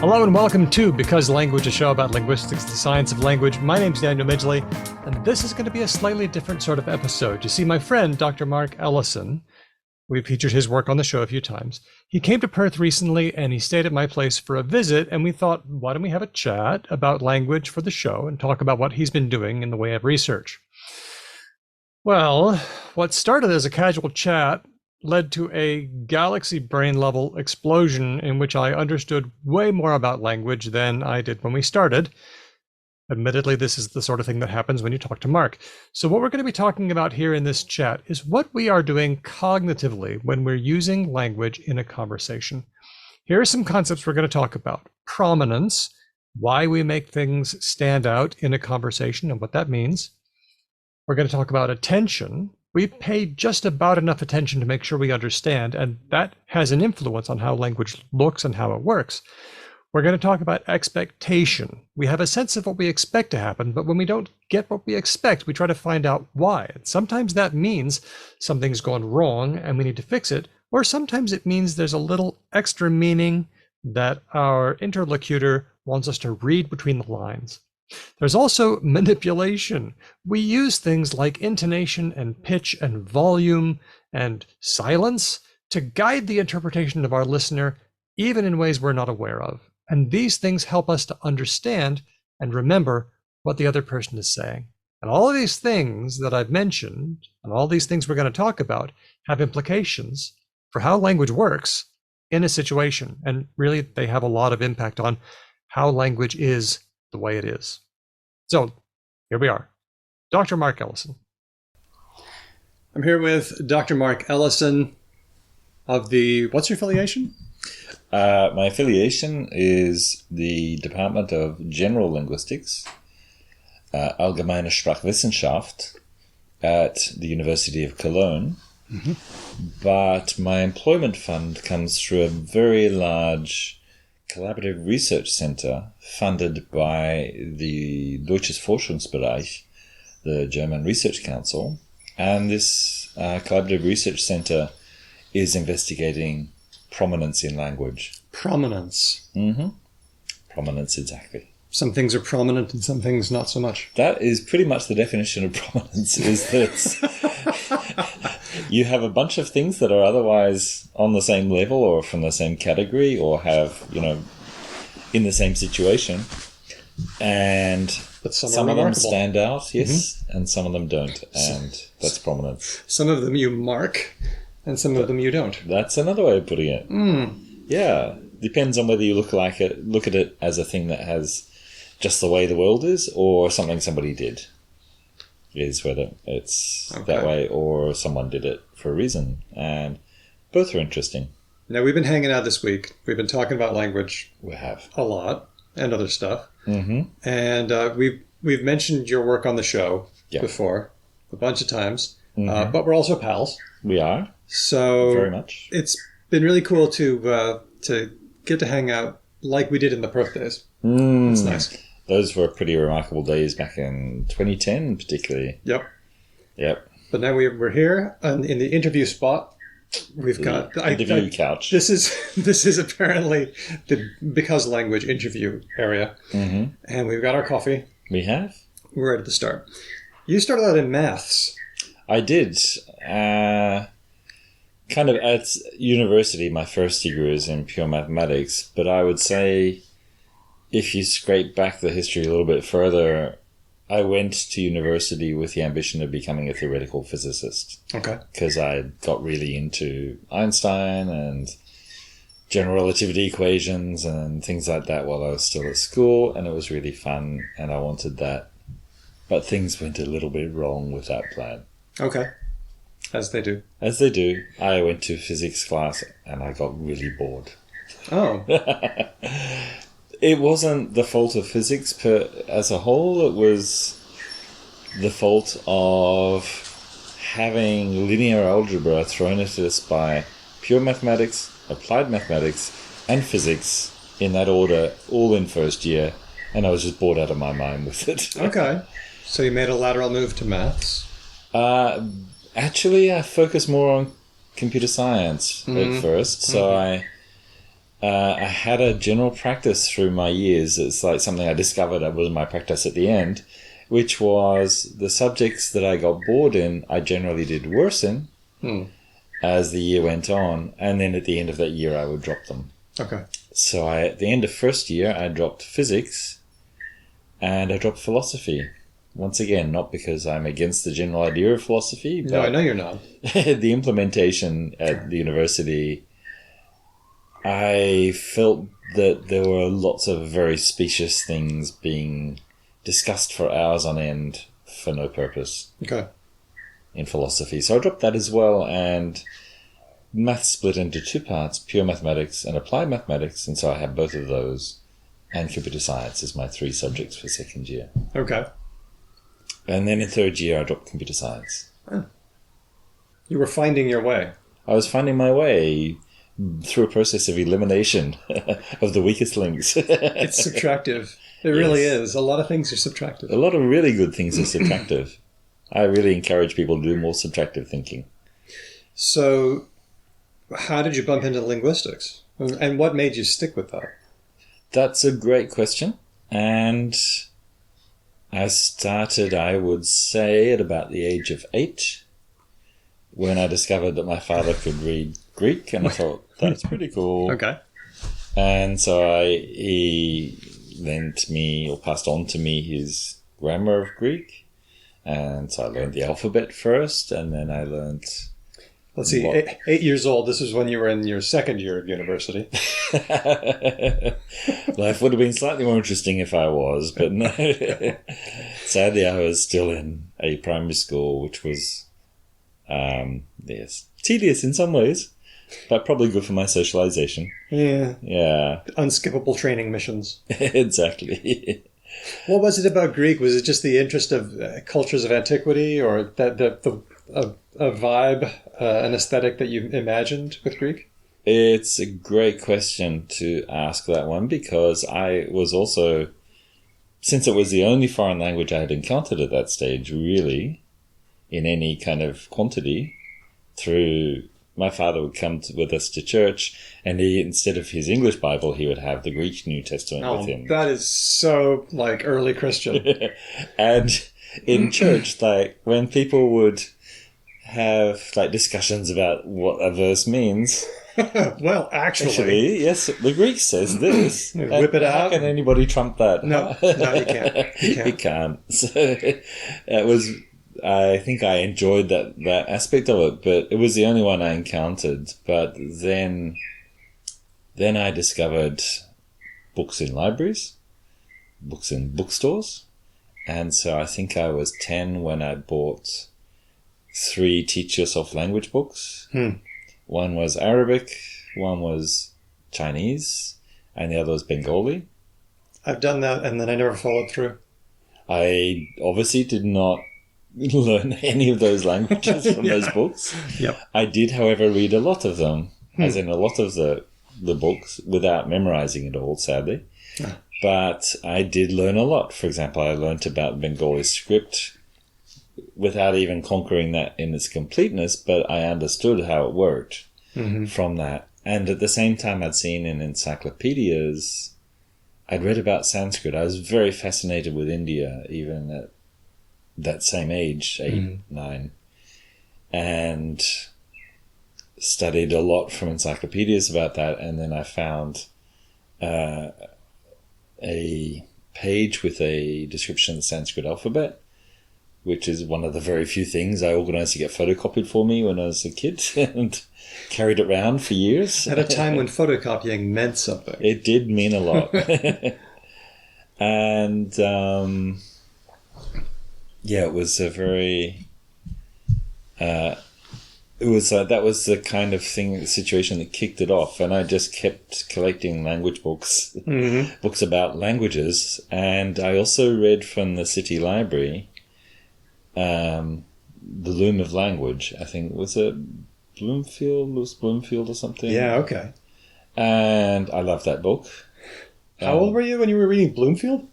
Hello and welcome to Because Language, a show about linguistics, the science of language. My name's Daniel Midgley, and this is going to be a slightly different sort of episode. You see, my friend, Dr. Mark Ellison, we've featured his work on the show a few times. He came to Perth recently, and he stayed at my place for a visit, and we thought, why don't we have a chat about language for the show and talk about what he's been doing in the way of research? Well, what started as a casual chat led to a galaxy brain level explosion in which I understood way more about language than I did when we started. Admittedly, this is the sort of thing that happens when you talk to Mark. So what we're going to be talking about here in this chat is what we are doing cognitively when we're using language in a conversation. Here are some concepts we're going to talk about. Prominence, why we make things stand out in a conversation and what that means. We're going to talk about attention. We pay just about enough attention to make sure we understand, and that has an influence on how language looks and how it works. We're going to talk about expectation. We have a sense of what we expect to happen, but when we don't get what we expect, we try to find out why. And sometimes that means something's gone wrong and we need to fix it, or sometimes it means there's a little extra meaning that our interlocutor wants us to read between the lines. There's also manipulation. We use things like intonation and pitch and volume and silence to guide the interpretation of our listener, even in ways we're not aware of. And these things help us to understand and remember what the other person is saying. And all of these things that I've mentioned, and all these things we're going to talk about, have implications for how language works in a situation. And really, they have a lot of impact on how language is the way it is. So here we are. Dr. Mark Ellison. I'm here with Dr. Mark Ellison of the, what's your affiliation? My affiliation is the Department of General Linguistics, Allgemeine Sprachwissenschaft, at the University of Cologne. Mm-hmm. But my employment fund comes through a very large collaborative research center funded by the Deutsches Forschungsbereich, the German Research Council. And this collaborative research center is investigating prominence in language. Prominence. Mm-hmm. Prominence, exactly. Some things are prominent and some things not so much. That is pretty much the definition of prominence, is that you have a bunch of things that are otherwise on the same level or from the same category or have, in the same situation. And some of them stand out, yes, and some of them don't. And that's prominence. Some of them you mark and some of them you don't. That's another way of putting it. Yeah. Depends on whether you look at it as a thing that has just the way the world is or something somebody did. Is whether it's that way or someone did it for a reason. And both are interesting. Now, we've been hanging out this week. We've been talking about language. We have. A lot. And other stuff. Mm-hmm. And we've mentioned your work on the show before a bunch of times. Mm-hmm. But we're also pals. We are. So very much. It's been really cool to get to hang out like we did in the Perth days. It's nice. Those were pretty remarkable days back in 2010, particularly. Yep. But now we're here in the interview spot. We've got the interview couch. This is apparently the Because Language interview area, and we've got our coffee. We have. We're ready to start. You started out in maths. I did. Kind of at university, my first degree was in pure mathematics, but I would say if you scrape back the history a little bit further, I went to university with the ambition of becoming a theoretical physicist. Okay. Because I got really into Einstein and general relativity equations and things like that while I was still at school, and it was really fun, and I wanted that. But things went a little bit wrong with that plan. Okay. As they do. As they do. I went to physics class and I got really bored. Oh. It wasn't the fault of physics as a whole. It was the fault of having linear algebra thrown at us by pure mathematics, applied mathematics, and physics in that order, all in first year. And I was just bored out of my mind with it. Okay. So you made a lateral move to maths? Actually, I focused more on computer science at first. So I had a general practice through my years. It's like something I discovered was my practice at the end, which was the subjects that I got bored in, I generally did worse in as the year went on. And then at the end of that year, I would drop them. Okay. So at the end of first year, I dropped physics and I dropped philosophy. Once again, not because I'm against the general idea of philosophy, but No, I know you're not. the implementation at the university, I felt that there were lots of very specious things being discussed for hours on end for no purpose Okay. in philosophy. So I dropped that as well, and math split into two parts, pure mathematics and applied mathematics, and so I had both of those, and computer science as my three subjects for second year. Okay. And then in third year, I dropped computer science. Oh. You were finding your way. I was finding my way through a process of elimination of the weakest links. It's subtractive. It really is. A lot of things are subtractive. A lot of really good things are subtractive. I really encourage people to do more subtractive thinking. So, how did you bump into linguistics? And what made you stick with that? That's a great question. And I started, I would say, at about the age of 8, when I discovered that my father could read Greek, and I thought, that's pretty cool. Okay. And so he lent me, or passed on to me, his grammar of Greek. And so I learned the alphabet first, and then I learned... Let's see, 8 years old. This is when you were in your second year of university. Life would have been slightly more interesting if I was, but no. Sadly, I was still in a primary school, which was, yes, tedious in some ways, but probably good for my socialization. Yeah. Yeah. Unskippable training missions. Exactly. What was it about Greek? Was it just the interest of cultures of antiquity, or that a vibe, an aesthetic that you imagined with Greek? It's a great question to ask that one, because I was also, since it was the only foreign language I had encountered at that stage, really, in any kind of quantity, through my father would come with us to church, and he, instead of his English Bible, he would have the Greek New Testament with him. That is so, like, early Christian. And in church, like, when people would have, like, discussions about what a verse means... Well, actually, yes, the Greek says this. Whip it out. How can anybody trump that? No, you can't. You can't. So it was... I think I enjoyed that aspect of it, but it was the only one I encountered. But then I discovered books in libraries, books in bookstores, and so I think I was 10 when I bought 3 Teach Yourself language books. One was Arabic, one was Chinese, and the other was Bengali. I've done that, and then I never followed through. I obviously did not learn any of those languages from those books. Yep. I did, however, read a lot of them, as in a lot of the books, without memorizing it all, sadly. But I did learn a lot. For example, I learned about Bengali script without even conquering that in its completeness, but I understood how it worked from that. And at the same time, I'd seen in encyclopedias, I'd read about Sanskrit. I was very fascinated with India, even at that same age, 8, 9, and studied a lot from encyclopedias about that. And then I found a page with a description of the Sanskrit alphabet, which is one of the very few things I organised to get photocopied for me when I was a kid and carried it around for years. At a time when photocopying meant something. It did mean a lot. And, yeah, it was a very... that was the kind of situation that kicked it off. And I just kept collecting language books, books about languages. And I also read from the city library... The Loom of Language, I think. Was it Lewis Bloomfield or something? Yeah, okay. And I loved that book. How old were you when you were reading Bloomfield?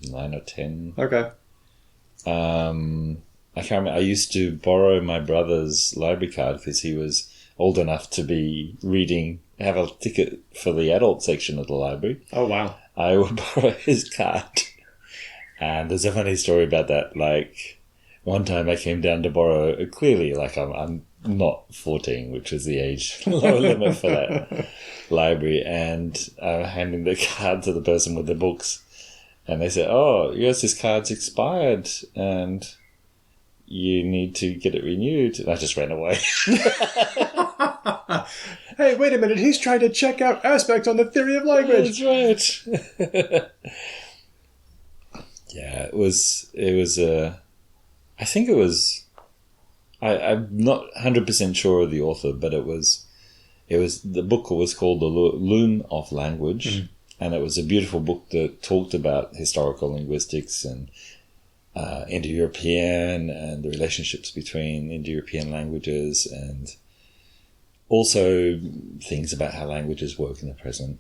9 or 10. Okay. I can't remember. I used to borrow my brother's library card because he was old enough to be have a ticket for the adult section of the library. Oh, wow. I would borrow his card. And there's a funny story about that. Like, one time I came down to borrow, clearly, like, I'm not 14, which was the age lower limit for that library. And I'm handing the card to the person with the books. And they said, oh, yes, this card's expired and you need to get it renewed. And I just ran away. Hey, wait a minute. He's trying to check out aspects on the theory of language. That's right. Yeah, it was I think it was, I'm not 100% sure of the author, but the book was called The Loom of Language. Mm-hmm. And it was a beautiful book that talked about historical linguistics and Indo-European and the relationships between Indo-European languages and also things about how languages work in the present.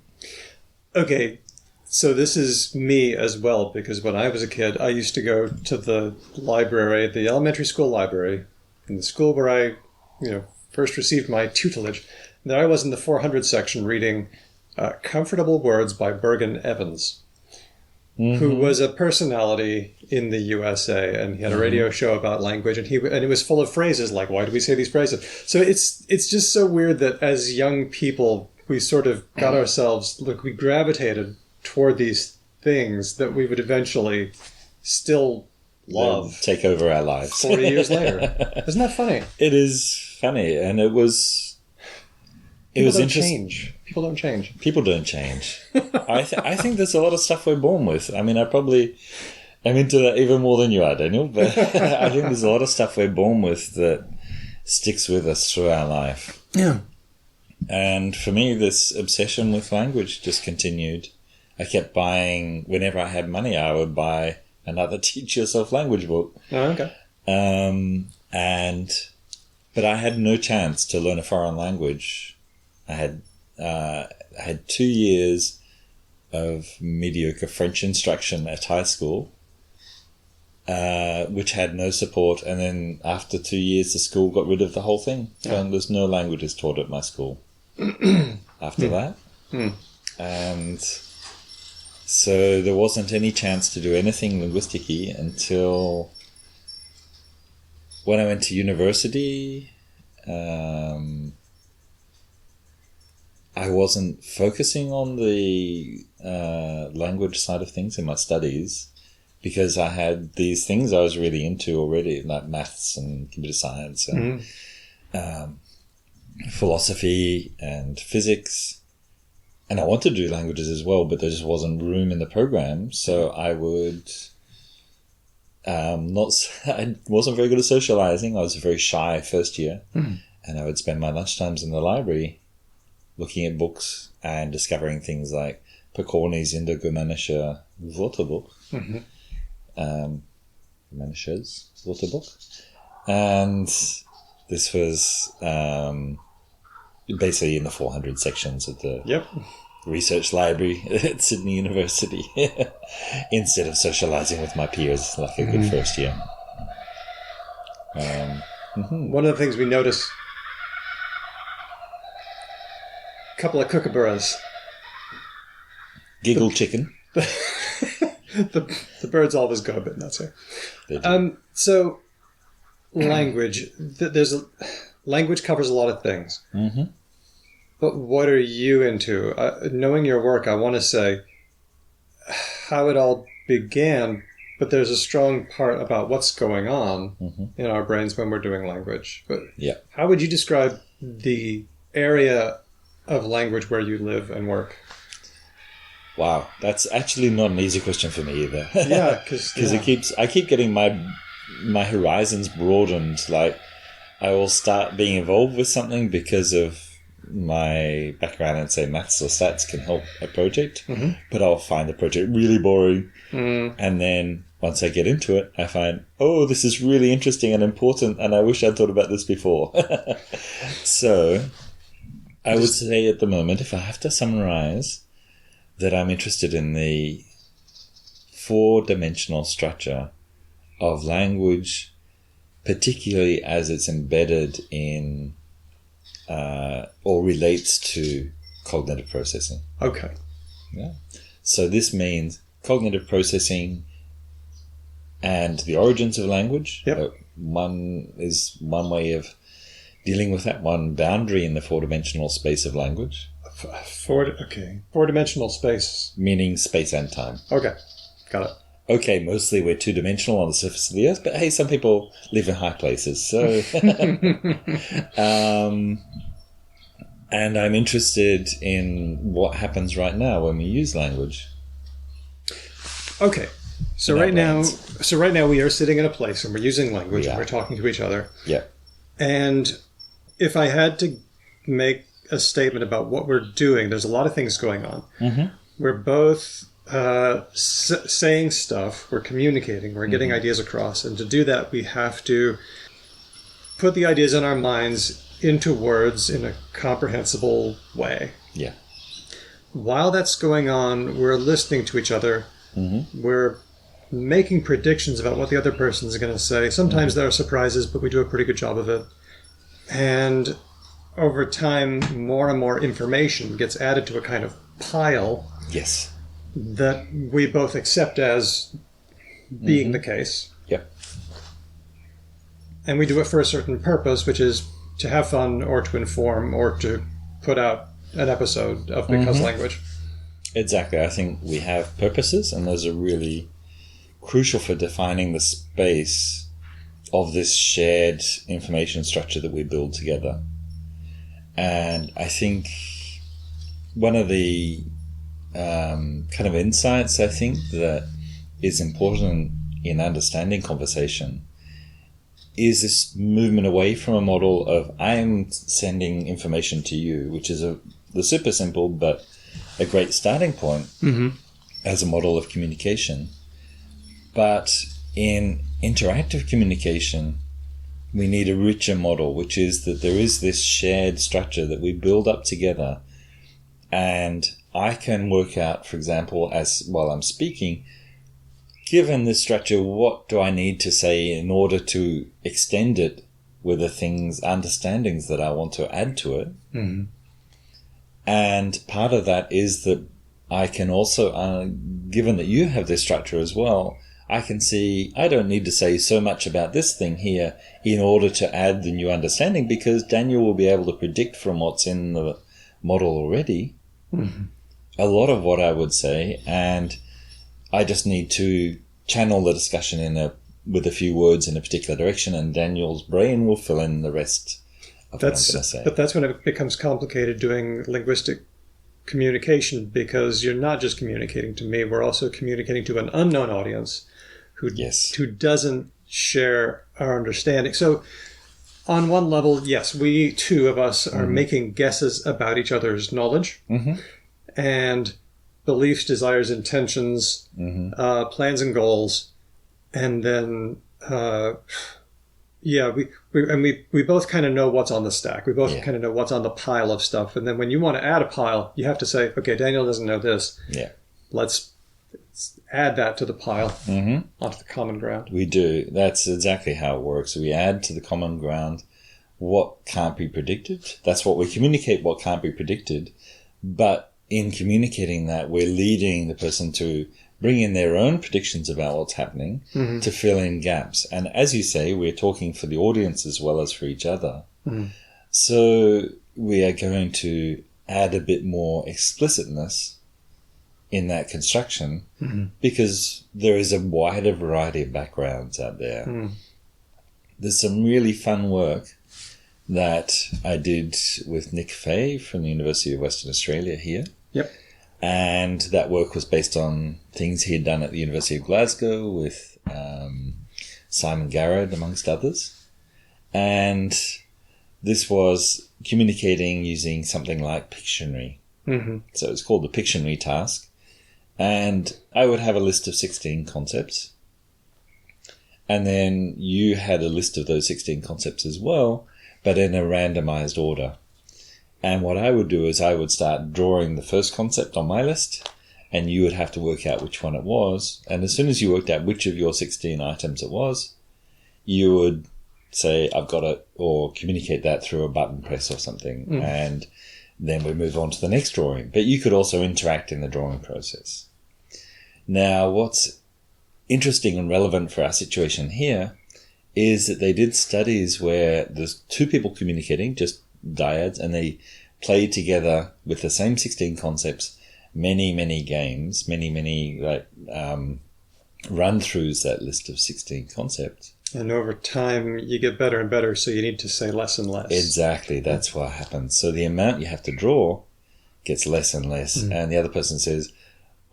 Okay, so this is me as well, because when I was a kid, I used to go to the library, the elementary school library, in the school where I first received my tutelage. And there I was in the 400 section reading Comfortable Words by Bergen Evans, mm-hmm. who was a personality in the USA, and he had a radio show about language, and it was full of phrases like, why do we say these phrases? So it's just so weird that as young people, we sort of got ourselves, we gravitated toward these things that we would eventually still love. They'll take over our lives. 40 years later. Isn't that funny? It is funny, and it was interesting. People don't change. People don't change. I think there's a lot of stuff we're born with. I mean, I'm into that even more than you are, Daniel, but I think there's a lot of stuff we're born with that sticks with us through our life. Yeah. And for me, this obsession with language just continued. I kept buying, whenever I had money, I would buy another Teach Yourself Language book. Oh, okay. But I had no chance to learn a foreign language. I had 2 years of mediocre French instruction at high school, which had no support. And then after 2 years, the school got rid of the whole thing. Yeah. And there's no languages taught at my school after that. And so there wasn't any chance to do anything linguistic-y until when I went to university. I wasn't focusing on the language side of things in my studies because I had these things I was really into already, like maths and computer science and philosophy and physics. And I wanted to do languages as well, but there just wasn't room in the program. So I would I wasn't very good at socializing. I was very shy first year. And I would spend my lunchtimes in the library looking at books and discovering things like Pokorny's Indo-Germanische Wörterbuch, Germanisches Wörterbuch. And this was basically in the 400 sections of the research library at Sydney University instead of socializing with my peers like a good first year. One of the things we noticed, a couple of kookaburras. Giggle chicken. The birds always go a bit nuts here. So language, language covers a lot of things. But what are you into? Knowing your work, I want to say how it all began, but there's a strong part about what's going on in our brains when we're doing language. But how would you describe the area of language where you live and work? Wow, that's actually not an easy question for me either. Yeah, because I keep getting my horizons broadened. Like I will start being involved with something because of my background in, say, maths or stats can help a project, but I'll find the project really boring. And then once I get into it, I find, this is really interesting and important, and I wish I'd thought about this before. So I would say at the moment, if I have to summarize, that I'm interested in the 4-dimensional structure of language particularly as it's embedded in or relates to cognitive processing. Okay. Yeah. So this means cognitive processing and the origins of language. Yep. One is one way of dealing with that, one boundary in the four-dimensional space of language. Four-dimensional space. Meaning space and time. Okay. Got it. Okay, mostly we're two-dimensional on the surface of the Earth, but hey, some people live in high places, so... and I'm interested in what happens right now when we use language. Okay. So right now we are sitting in a place and we're using language and we're talking to each other. Yeah. And if I had to make a statement about what we're doing, there's a lot of things going on. Mm-hmm. We're both saying stuff, we're communicating, we're getting ideas across. And to do that, we have to put the ideas in our minds into words in a comprehensible way. Yeah. While that's going on, we're listening to each other. Mm-hmm. We're making predictions about what the other person is going to say. Sometimes there are surprises, but we do a pretty good job of it. And over time, more and more information gets added to a kind of pile. Yes. That we both accept as being the case. Yep. And we do it for a certain purpose, which is to have fun or to inform or to put out an episode of Because Language. Exactly. I think we have purposes, and those are really crucial for defining the space of this shared information structure that we build together. And I think one of the kind of insights I think that is important in understanding conversation is this movement away from a model of I'm sending information to you, which is the super simple but a great starting point as a model of communication. But in interactive communication, we need a richer model, which is that there is this shared structure that we build up together. And I can work out, for example, while I'm speaking, given this structure, what do I need to say in order to extend it with the understandings that I want to add to it? Mm-hmm. And part of that is that I can also, given that you have this structure as well, I can see I don't need to say so much about this thing here in order to add the new understanding, because Daniel will be able to predict from what's in the model already a lot of what I would say, and I just need to channel the discussion with a few words in a particular direction, and Daniel's brain will fill in the rest of what I'm going to say. But that's when it becomes complicated doing linguistic communication, because you're not just communicating to me, we're also communicating to an unknown audience who doesn't share our understanding. So on one level, yes, we two of us are making guesses about each other's knowledge and beliefs, desires, intentions, plans and goals. And then, we both kind of know what's on the stack. We both kind of know what's on the pile of stuff. And then when you want to add a pile, you have to say, okay, Daniel doesn't know this. Yeah. Let's add that to the pile onto the common ground. We do. That's exactly how it works. We add to the common ground what can't be predicted. That's what we communicate, what can't be predicted. But in communicating that, we're leading the person to bring in their own predictions about what's happening to fill in gaps. And as you say, we're talking for the audience as well as for each other. So we are going to add a bit more explicitness in that construction because there is a wider variety of backgrounds out there. There's some really fun work that I did with Nick Fay from the University of Western Australia here. Yep. And that work was based on things he had done at the University of Glasgow with Simon Garrod, amongst others. And this was communicating using something like Pictionary. So it's called the Pictionary task. And I would have a list of 16 concepts. And then you had a list of those 16 concepts as well, but in a randomized order. And what I would do is I would start drawing the first concept on my list, and you would have to work out which one it was. And as soon as you worked out which of your 16 items it was, you would say I've got it, or communicate that through a button press or something, and then we move on to the next drawing. But you could also interact in the drawing process. Now, what's interesting and relevant for our situation here is that they did studies where there's two people communicating, just dyads, and they played together with the same 16 concepts, many games, many run-throughs that list of 16 concepts. And over time, you get better and better, so you need to say less and less. Exactly, that's what happens. So the amount you have to draw gets less and less, and the other person says,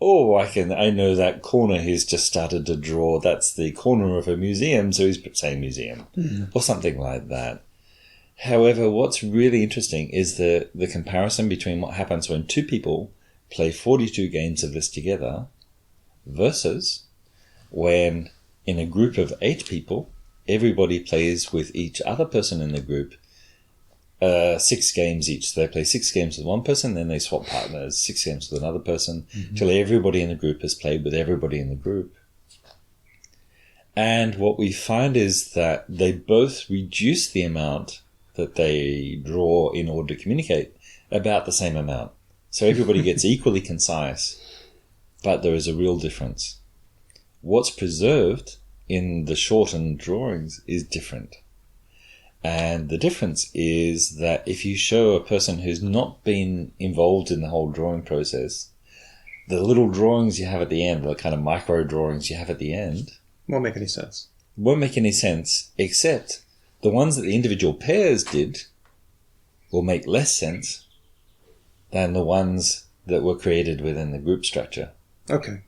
oh, I know that corner he's just started to draw, that's the corner of a museum, so he's saying museum, or something like that. However, what's really interesting is the comparison between what happens when two people play 42 games of this together versus when in a group of 8 people, everybody plays with each other person in the group 6 games each. So they play 6 games with one person, then they swap partners, 6 games with another person, till everybody in the group has played with everybody in the group. And what we find is that they both reduce the amount that they draw in order to communicate about the same amount. So everybody gets equally concise, but there is a real difference. What's preserved in the shortened drawings is different. And the difference is that if you show a person who's not been involved in the whole drawing process, the little drawings you have at the end, the kind of micro drawings you have at the end, won't make any sense. Won't make any sense, except the ones that the individual pairs did will make less sense than the ones that were created within the group structure. Okay.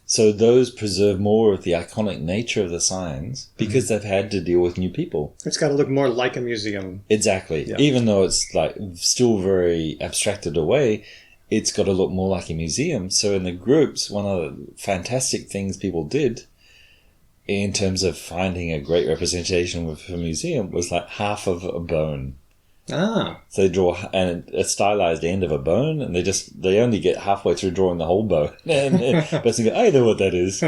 So those preserve more of the iconic nature of the signs because they've had to deal with new people. It's got to look more like a museum. Exactly. Yeah. Even though it's like still very abstracted away, it's got to look more like a museum. So in the groups, one of the fantastic things people did in terms of finding a great representation of a museum was like half of a bone. Ah. So they draw a stylized end of a bone, and they only get halfway through drawing the whole bone. And person go, I know what that is.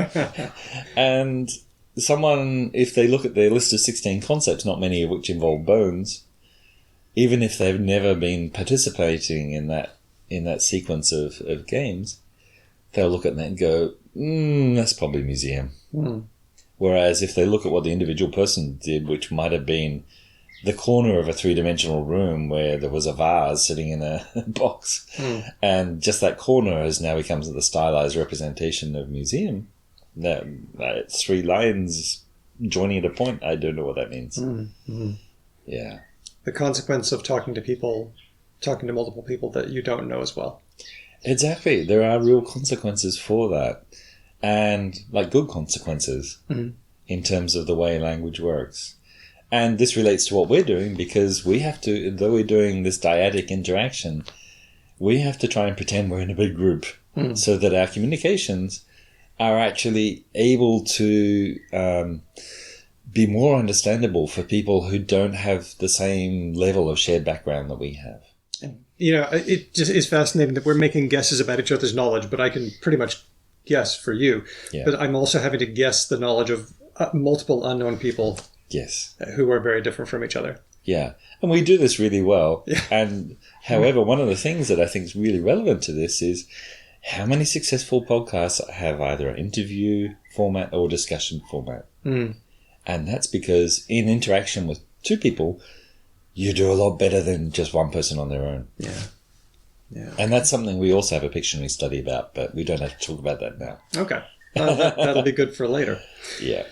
And someone, if they look at their list of 16 concepts, not many of which involve bones, even if they've never been participating in that sequence of games, they'll look at that and go, that's probably a museum. Whereas if they look at what the individual person did, which might have been the corner of a 3-dimensional room where there was a vase sitting in a box, and just that corner has now becomes the stylized representation of museum. That 3 lines joining at a point, I don't know what that means. Yeah. The consequence of talking to multiple people that you don't know as well. Exactly. There are real consequences for that. And like good consequences in terms of the way language works. And this relates to what we're doing because we have to, though we're doing this dyadic interaction, we have to try and pretend we're in a big group so that our communications are actually able to be more understandable for people who don't have the same level of shared background that we have. You know, it just is fascinating that we're making guesses about each other's knowledge, but I can pretty much guess for you. Yeah. But I'm also having to guess the knowledge of multiple unknown people. Yes. Who are very different from each other. Yeah. And we do this really well. Yeah. And however, one of the things that I think is really relevant to this is how many successful podcasts have either an interview format or discussion format. And that's because in interaction with 2 people, you do a lot better than just one person on their own. Yeah. Yeah. And that's something we also have a Pictionary study about, but we don't have to talk about that now. Okay. That'll be good for later. Yeah.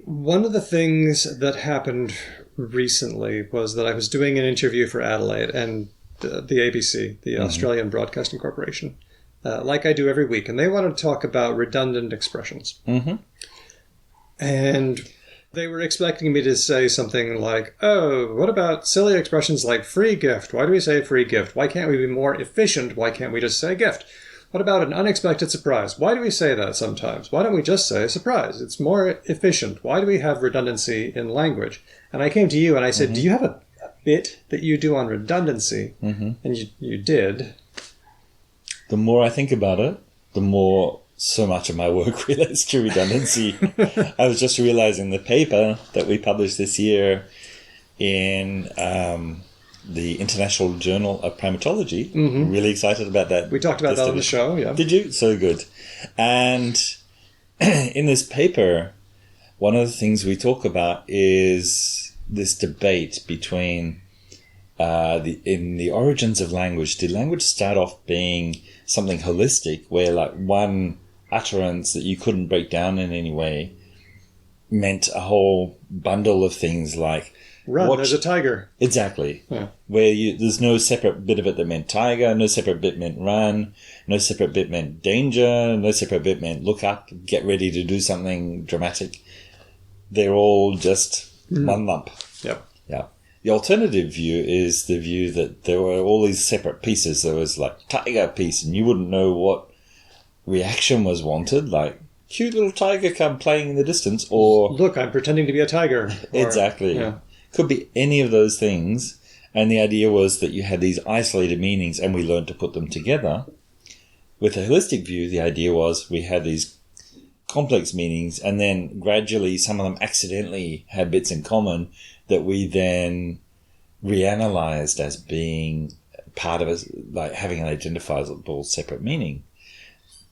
One of the things that happened recently was that I was doing an interview for Adelaide and the ABC, the Australian Broadcasting Corporation, like I do every week. And they wanted to talk about redundant expressions. And they were expecting me to say something like, oh, what about silly expressions like free gift? Why do we say free gift? Why can't we be more efficient? Why can't we just say gift? What about an unexpected surprise? Why do we say that sometimes? Why don't we just say surprise? It's more efficient. Why do we have redundancy in language? And I came to you and I said, do you have a bit that you do on redundancy? And you did. The more I think about it, the more so much of my work relates to redundancy. I was just realizing the paper that we published this year in the International Journal of Primatology. Really excited about that. We talked about that on the show, yeah. Did you? So good. And in this paper, one of the things we talk about is this debate between in the origins of language. Did language start off being something holistic, where like one utterance that you couldn't break down in any way meant a whole bundle of things like run, there's a tiger. Exactly. Yeah. Where there's no separate bit of it that meant tiger, no separate bit meant run, no separate bit meant danger, no separate bit meant look up, get ready to do something dramatic. They're all just one lump. Yep. Yeah. The alternative view is the view that there were all these separate pieces. There was like tiger piece, and you wouldn't know what reaction was wanted, like cute little tiger cub playing in the distance, or look, I'm pretending to be a tiger. Exactly. Yeah. Could be any of those things. And the idea was that you had these isolated meanings, and we learned to put them together. With a holistic view, the idea was we had these complex meanings, and then gradually some of them accidentally had bits in common that we then reanalyzed as being part of us, like having an identifiable separate meaning.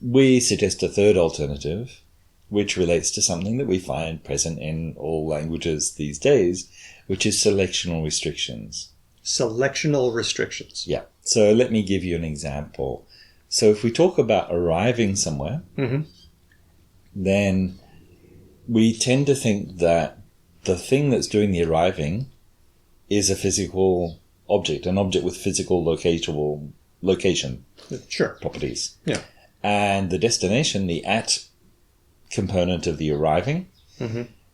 We suggest a third alternative, which relates to something that we find present in all languages these days, which is selectional restrictions. Selectional restrictions. Yeah. So let me give you an example. So if we talk about arriving somewhere, then we tend to think that the thing that's doing the arriving is a physical object, an object with physical location Sure. properties. Yeah. And the destination, the at component of the arriving,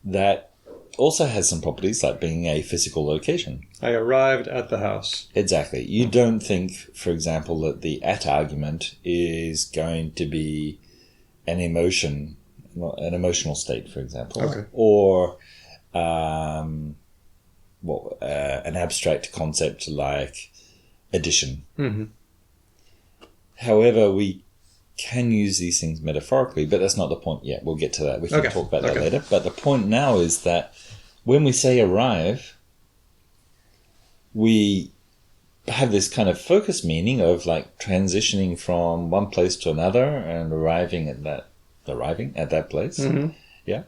that also has some properties like being a physical location. I arrived at the house. Exactly. You don't think, for example, that the at argument is going to be an emotional state, for example, Okay. or an abstract concept like addition. However, we can use these things metaphorically, but that's not the point yet. We'll get to that. We can talk about that later. But the point now is that when we say arrive, we have this kind of focus meaning of like transitioning from one place to another and arriving at that place. Yeah.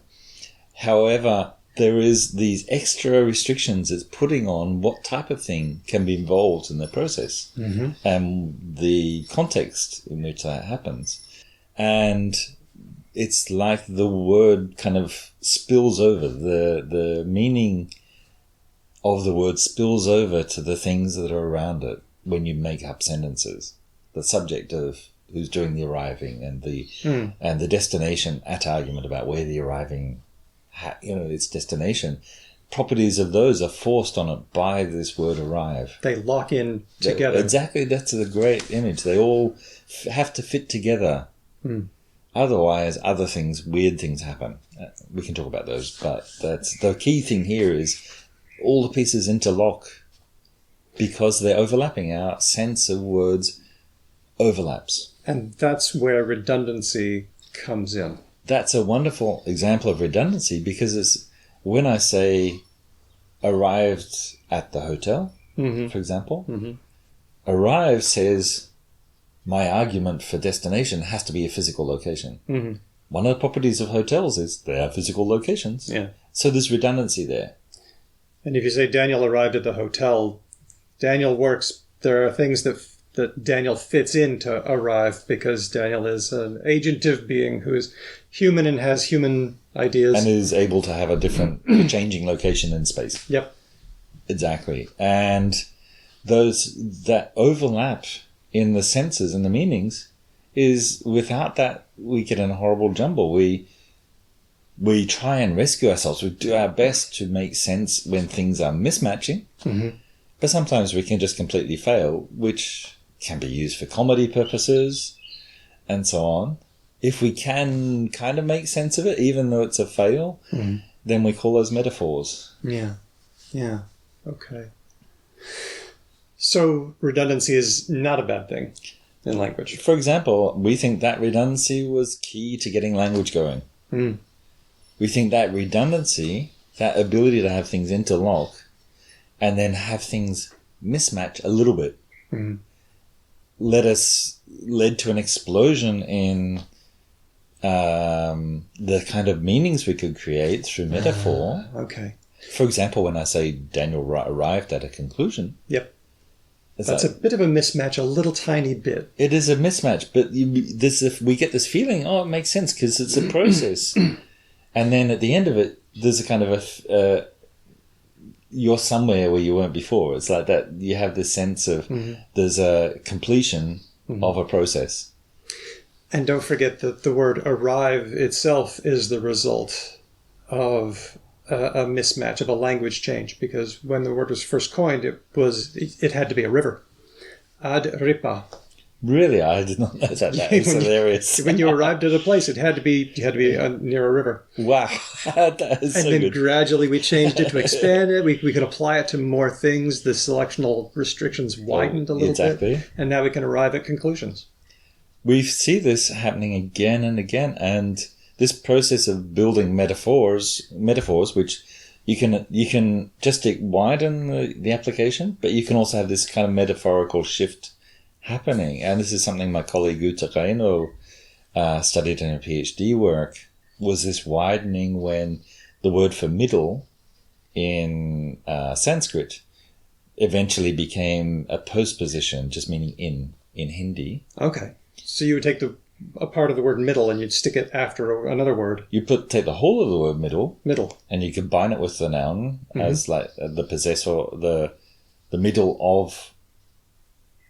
However, there is these extra restrictions it's putting on what type of thing can be involved in the process and the context in which that happens. And it's like the word kind of spills over, the meaning of the word spills over to the things that are around it when you make up sentences. The subject of who's doing the arriving and the destination at argument about where the arriving its destination, properties of those are forced on it by this word arrive. They lock in together. Exactly, that's a great image. They all have to fit together. Otherwise, other things, weird things happen. We can talk about those, but that's the key thing here is all the pieces interlock because they're overlapping. Our sense of words overlaps. And that's where redundancy comes in. That's a wonderful example of redundancy because it's when I say arrived at the hotel, for example, arrive says my argument for destination has to be a physical location. One of the properties of hotels is they are physical locations. Yeah. So there's redundancy there. And if you say Daniel arrived at the hotel, Daniel works, there are things that Daniel fits in to arrive because Daniel is an agentive being who is human and has human ideas. And is able to have a different changing location in space. Yep. Exactly. And that overlap in the senses and the meanings is without that we get in a horrible jumble. We try and rescue ourselves. We do our best to make sense when things are mismatching. But sometimes we can just completely fail, which can be used for comedy purposes and so on. If we can kind of make sense of it, even though it's a fail, then we call those metaphors. Yeah. Yeah. Okay. So redundancy is not a bad thing. in language. For example, we think that redundancy was key to getting language going. Mm. We think that redundancy, that ability to have things interlock and then have things mismatch a little bit, led to an explosion in the kind of meanings we could create through metaphor. Okay. For example, when I say Daniel arrived at a conclusion. Yep. That's a bit of a mismatch, a little tiny bit. It is a mismatch, but we get this feeling, it makes sense because it's a process. And then at the end of it, there's a kind of you're somewhere where you weren't before. It's like that you have this sense of there's a completion of a process. And don't forget that the word arrive itself is the result of a mismatch, of a language change, because when the word was first coined, it had to be a river. Ad ripa. Really? I did not know that. That is hilarious. When you arrived at a place, you had to be near a river. Wow. That is and so then good. Gradually we changed it to expand it. We could apply it to more things. The selectional restrictions widened a little bit. And now we can arrive at conclusions. We see this happening again and again, and this process of building metaphors, which you can just widen the application, but you can also have this kind of metaphorical shift happening. And this is something my colleague Uta Kaino studied in her PhD work, was this widening when the word for middle in Sanskrit eventually became a postposition, just meaning in Hindi. Okay. So you would take a part of the word middle and you'd stick it after another word. You take the whole of the word middle, and you combine it with the noun as like the possessor, the middle of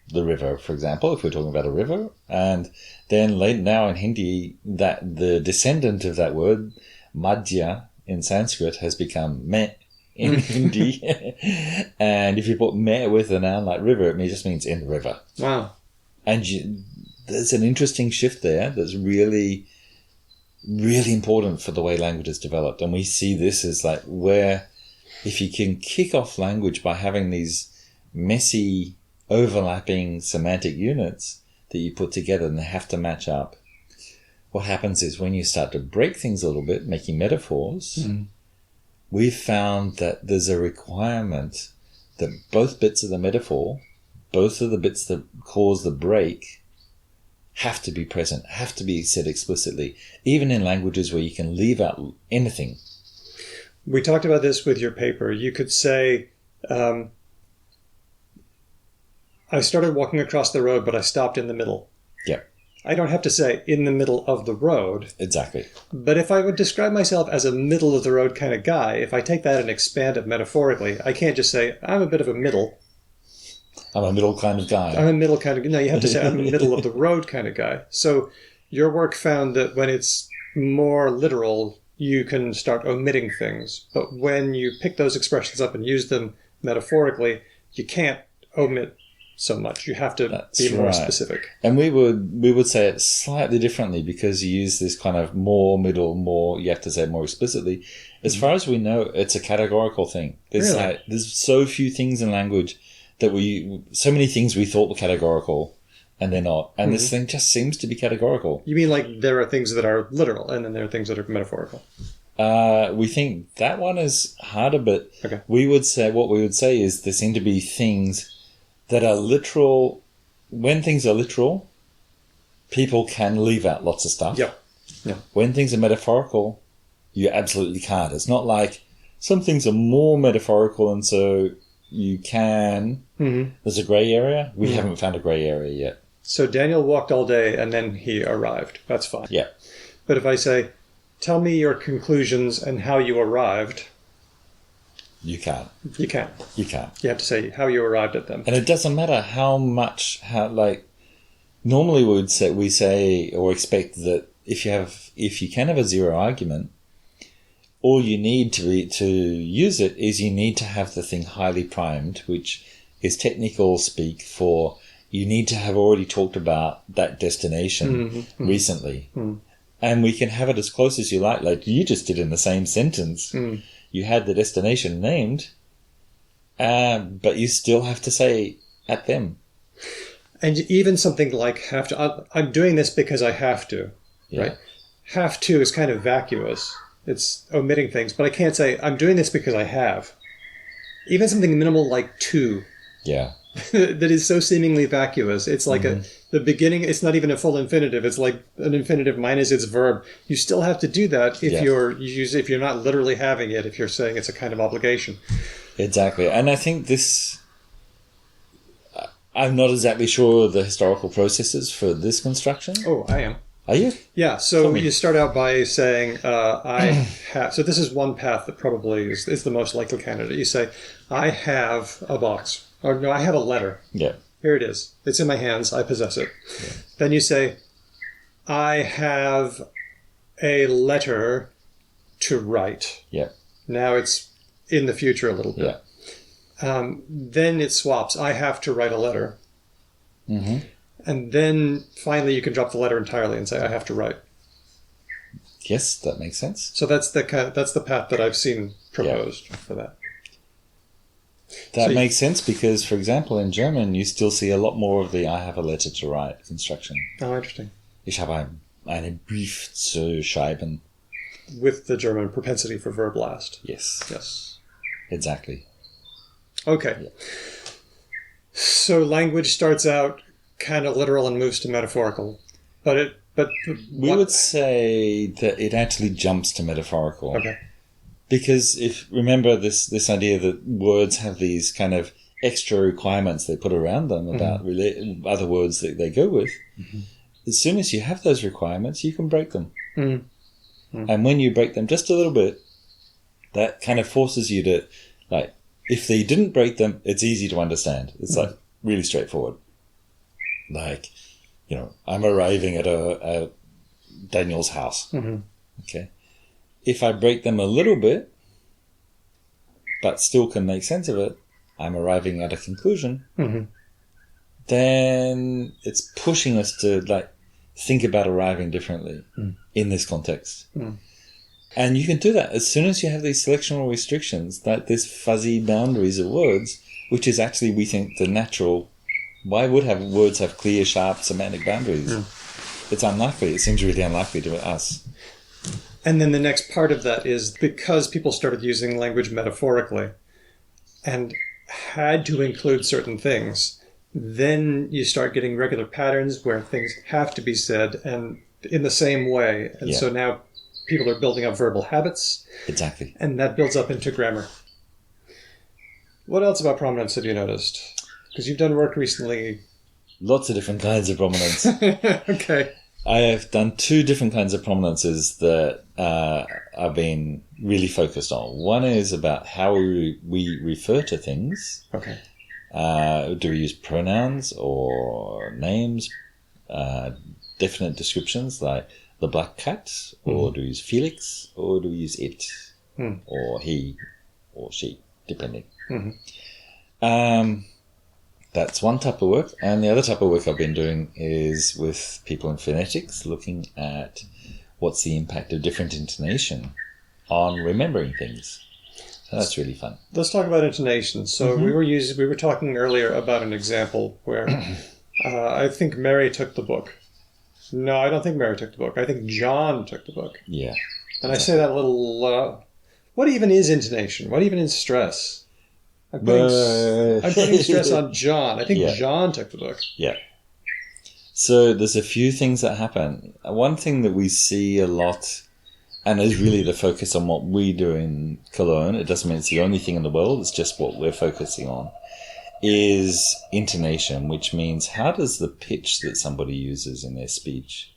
the river, for example, if we're talking about a river. And then now in Hindi, that the descendant of that word, madhya in Sanskrit, has become me in Hindi. And if you put me with a noun like river, it just means in the river. Wow. And there's an interesting shift there that's really, really important for the way language is developed. And we see this as like where if you can kick off language by having these messy, overlapping semantic units that you put together and they have to match up, what happens is when you start to break things a little bit, making metaphors, we've found that there's a requirement that both bits of the metaphor, both of the bits that cause the break, have to be present, have to be said explicitly, even in languages where you can leave out anything. We talked about this with your paper. You could say, I started walking across the road, but I stopped in the middle. Yeah. I don't have to say in the middle of the road. Exactly. But if I would describe myself as a middle of the road kind of guy, if I take that and expand it metaphorically, I can't just say, I'm a bit of a middle. I'm a middle kind of guy. I'm a middle kind of... No, you have to say I'm a middle of the road kind of guy. So your work found that when it's more literal, you can start omitting things. But when you pick those expressions up and use them metaphorically, you can't omit so much. You have to be more specific. And we would say it slightly differently because you use this kind of more, middle, more, you have to say it more explicitly. As far as we know, it's a categorical thing. There's so few things in language that so many things we thought were categorical and they're not. And this thing just seems to be categorical. You mean like there are things that are literal and then there are things that are metaphorical? We think that one is harder, but okay. what we would say is there seem to be things that are literal. When things are literal, people can leave out lots of stuff. Yep. Yeah. When things are metaphorical, you absolutely can't. It's not like some things are more metaphorical and so you can. There's a grey area. We haven't found a grey area yet. So Daniel walked all day and then he arrived. That's fine. Yeah. But if I say, tell me your conclusions and how you arrived... You can't. You can't. You can't. You have to say how you arrived at them. And it doesn't matter how normally we say or expect that if you can have a zero argument, all you need to use it is you need to have the thing highly primed, which is technical speak for you need to have already talked about that destination recently. And we can have it as close as you like you just did in the same sentence. You had the destination named, but you still have to say at them. And even something like have to, I'm doing this because I have to, right? Have to is kind of vacuous. It's omitting things, but I can't say I'm doing this because I have. Even something minimal like to. Yeah. That is so seemingly vacuous. It's like the beginning. It's not even a full infinitive. It's like an infinitive minus its verb. You still have to do that if if you're not literally having it. If you're saying it's a kind of obligation. Exactly, and I think this. I'm not exactly sure the historical processes for this construction. Oh, I am. Are you? Yeah. So you start out by saying I have. So this is one path that probably is the most likely candidate. You say I have a box. Or no, I have a letter. Yeah. Here it is. It's in my hands. I possess it. Yeah. Then you say, I have a letter to write. Yeah. Now it's in the future a little bit. Yeah. Then it swaps. I have to write a letter. Mm-hmm. And then finally you can drop the letter entirely and say, I have to write. Yes, that makes sense. So that's the path that I've seen proposed for that. That makes sense because, for example, in German, you still see a lot more of the I have a letter to write construction. Oh, interesting. Ich habe einen Brief zu schreiben. With the German propensity for verb last. Yes. Yes. Exactly. Okay. Yeah. So language starts out kind of literal and moves to metaphorical. We would say that it actually jumps to metaphorical. Okay. Because remember this idea that words have these kind of extra requirements they put around them about other words that they go with. Mm-hmm. As soon as you have those requirements, you can break them. Mm-hmm. And when you break them just a little bit, that kind of forces you to, like, if they didn't break them, it's easy to understand. It's like really straightforward. Like, I'm arriving at a Daniel's house. Mm-hmm. Okay. If I break them a little bit, but still can make sense of it, I'm arriving at a conclusion, then it's pushing us to think about arriving differently in this context. And you can do that as soon as you have these selectional restrictions, like this fuzzy boundaries of words, which is actually, we think, the natural. Why would words have clear, sharp semantic boundaries? It's unlikely. It seems really unlikely to us. And then the next part of that is because people started using language metaphorically and had to include certain things, then you start getting regular patterns where things have to be said and in the same way. And so now people are building up verbal habits. Exactly. And that builds up into grammar. What else about prominence have you noticed? Because you've done work recently. Lots of different kinds of prominence. Okay. I have done two different kinds of prominences that I've been really focused on. One is about how we refer to things. Okay. Do we use pronouns or names, definite descriptions like the black cat, or do we use Felix, or do we use it, or he, or she, depending. That's one type of work. And the other type of work I've been doing is with people in phonetics, looking at what's the impact of different intonation on remembering things. So that's really fun. Let's talk about intonation. So we were talking earlier about an example where I think Mary took the book. No, I don't think Mary took the book. I think John took the book. Yeah. And I say that a little... what even is intonation? What even is stress? I'm putting stress on John. I think John took the book. Yeah. So there's a few things that happen. One thing that we see a lot, and is really the focus on what we do in Cologne, it doesn't mean it's the only thing in the world, it's just what we're focusing on, is intonation, which means how does the pitch that somebody uses in their speech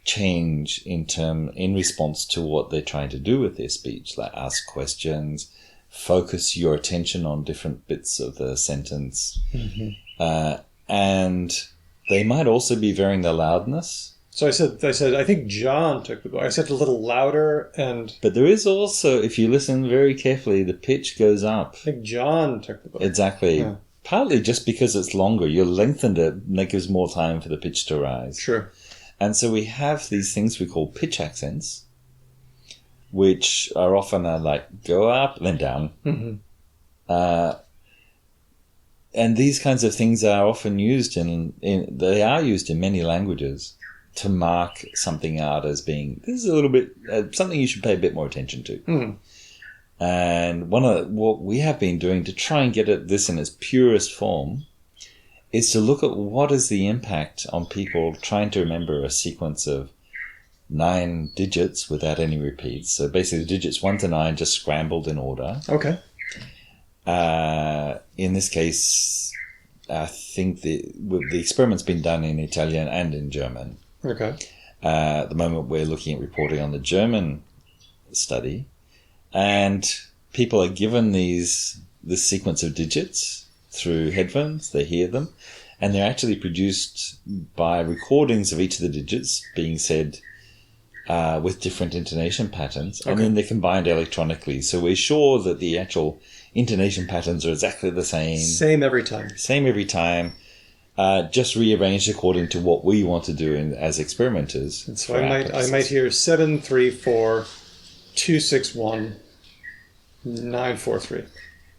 change in response to what they're trying to do with their speech, like ask questions, focus your attention on different bits of the sentence. And they might also be varying the loudness. So I said, I think John took the book. I said a little louder and... But there is also, if you listen very carefully, the pitch goes up. I think John took the book. Exactly. Yeah. Partly just because it's longer. You lengthened it, and that gives more time for the pitch to rise. Sure. And so we have these things we call pitch accents, which are often go up, then down. And these kinds of things are often used they are used in many languages to mark something out as being, this is a little bit, something you should pay a bit more attention to. Mm. And what we have been doing to try and get this in its purest form is to look at what is the impact on people trying to remember a sequence of 9 digits without any repeats. So basically digits 1 to 9 just scrambled in order. Okay. In this case, I think the experiment's been done in Italian and in German. Okay. At the moment, we're looking at reporting on the German study, and people are given this sequence of digits through headphones. They hear them, and they're actually produced by recordings of each of the digits being said with different intonation patterns, and then they're combined electronically. So we're sure that the actual intonation patterns are exactly the same. Same every time. Same every time, just rearranged according to what we want to do as experimenters. And so I might hear 7 3 4 2 6 1 9 4 3.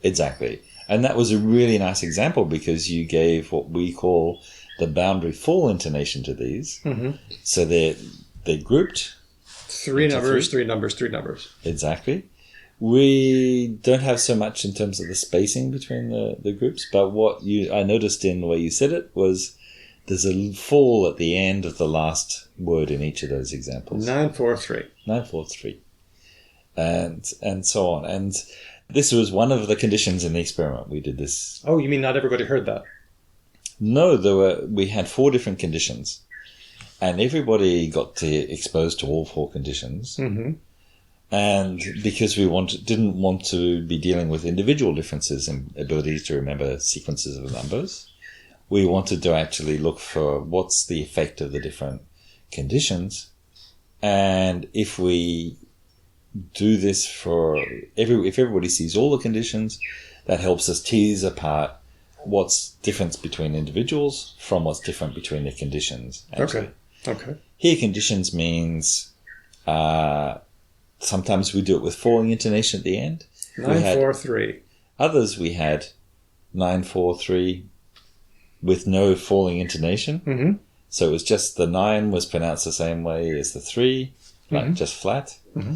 Exactly. And that was a really nice example because you gave what we call the boundary full intonation to these. Mm-hmm. So they're grouped. 3 numbers, 3 numbers, 3 numbers. Exactly. We don't have so much in terms of the spacing between the groups, but what I noticed in the way you said it was there's a full at the end of the last word in each of those examples. 9 4 3. 9 4 3. And so on. And this was one of the conditions in the experiment. We did this. Oh, you mean not everybody heard that? No, we had 4 different conditions. And everybody got exposed to all 4 conditions. Mm-hmm. And because we didn't want to be dealing with individual differences in abilities to remember sequences of numbers, we wanted to actually look for what's the effect of the different conditions. And if we do this if everybody sees all the conditions, that helps us tease apart what's difference between individuals from what's different between the conditions. Okay. Here, conditions means sometimes we do it with falling intonation at the end. 9 4 3. Others we had 9 4 3 with no falling intonation. Mm-hmm. So it was just the 9 was pronounced the same way as the 3, like just flat. Mm-hmm.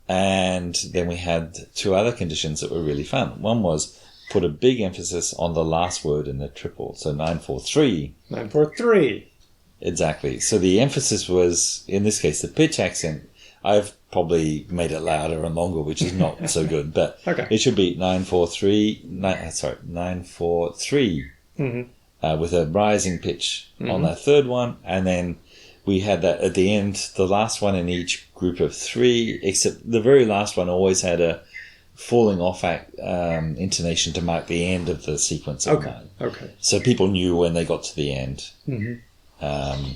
And then we had 2 other conditions that were really fun. One was put a big emphasis on the last word in the triple. So 9 4 3. 9 4 3. Exactly. So the emphasis was, in this case, the pitch accent. I've probably made it louder and longer, which is not so good, but It should be 9 4 3. 9 4 3 with a rising pitch on that third one, and then we had that at the end, the last one in each group of 3, except the very last one always had a falling off intonation to mark the end of the sequence of 9. Okay. So people knew when they got to the end. Mm-hmm.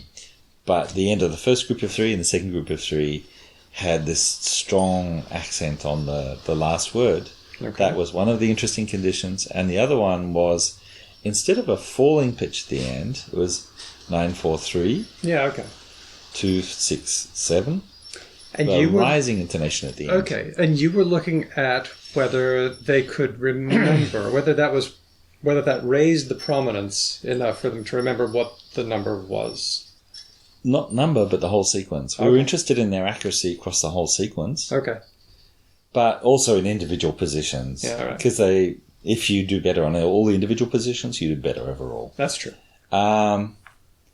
But the end of the first group of 3 and the second group of 3 had this strong accent on the last word. Okay. That was one of the interesting conditions. And the other one was, instead of a falling pitch at the end, it was 9 4 3. Yeah, okay. 2 6 7. And you were rising intonation at the end. Okay, and you were looking at whether they could remember, whether that raised the prominence enough for them to remember what the number was. Not number, but the whole sequence. We were interested in their accuracy across the whole sequence. Okay. But also in individual positions. Yeah, right. Because if you do better on all the individual positions, you do better overall. That's true.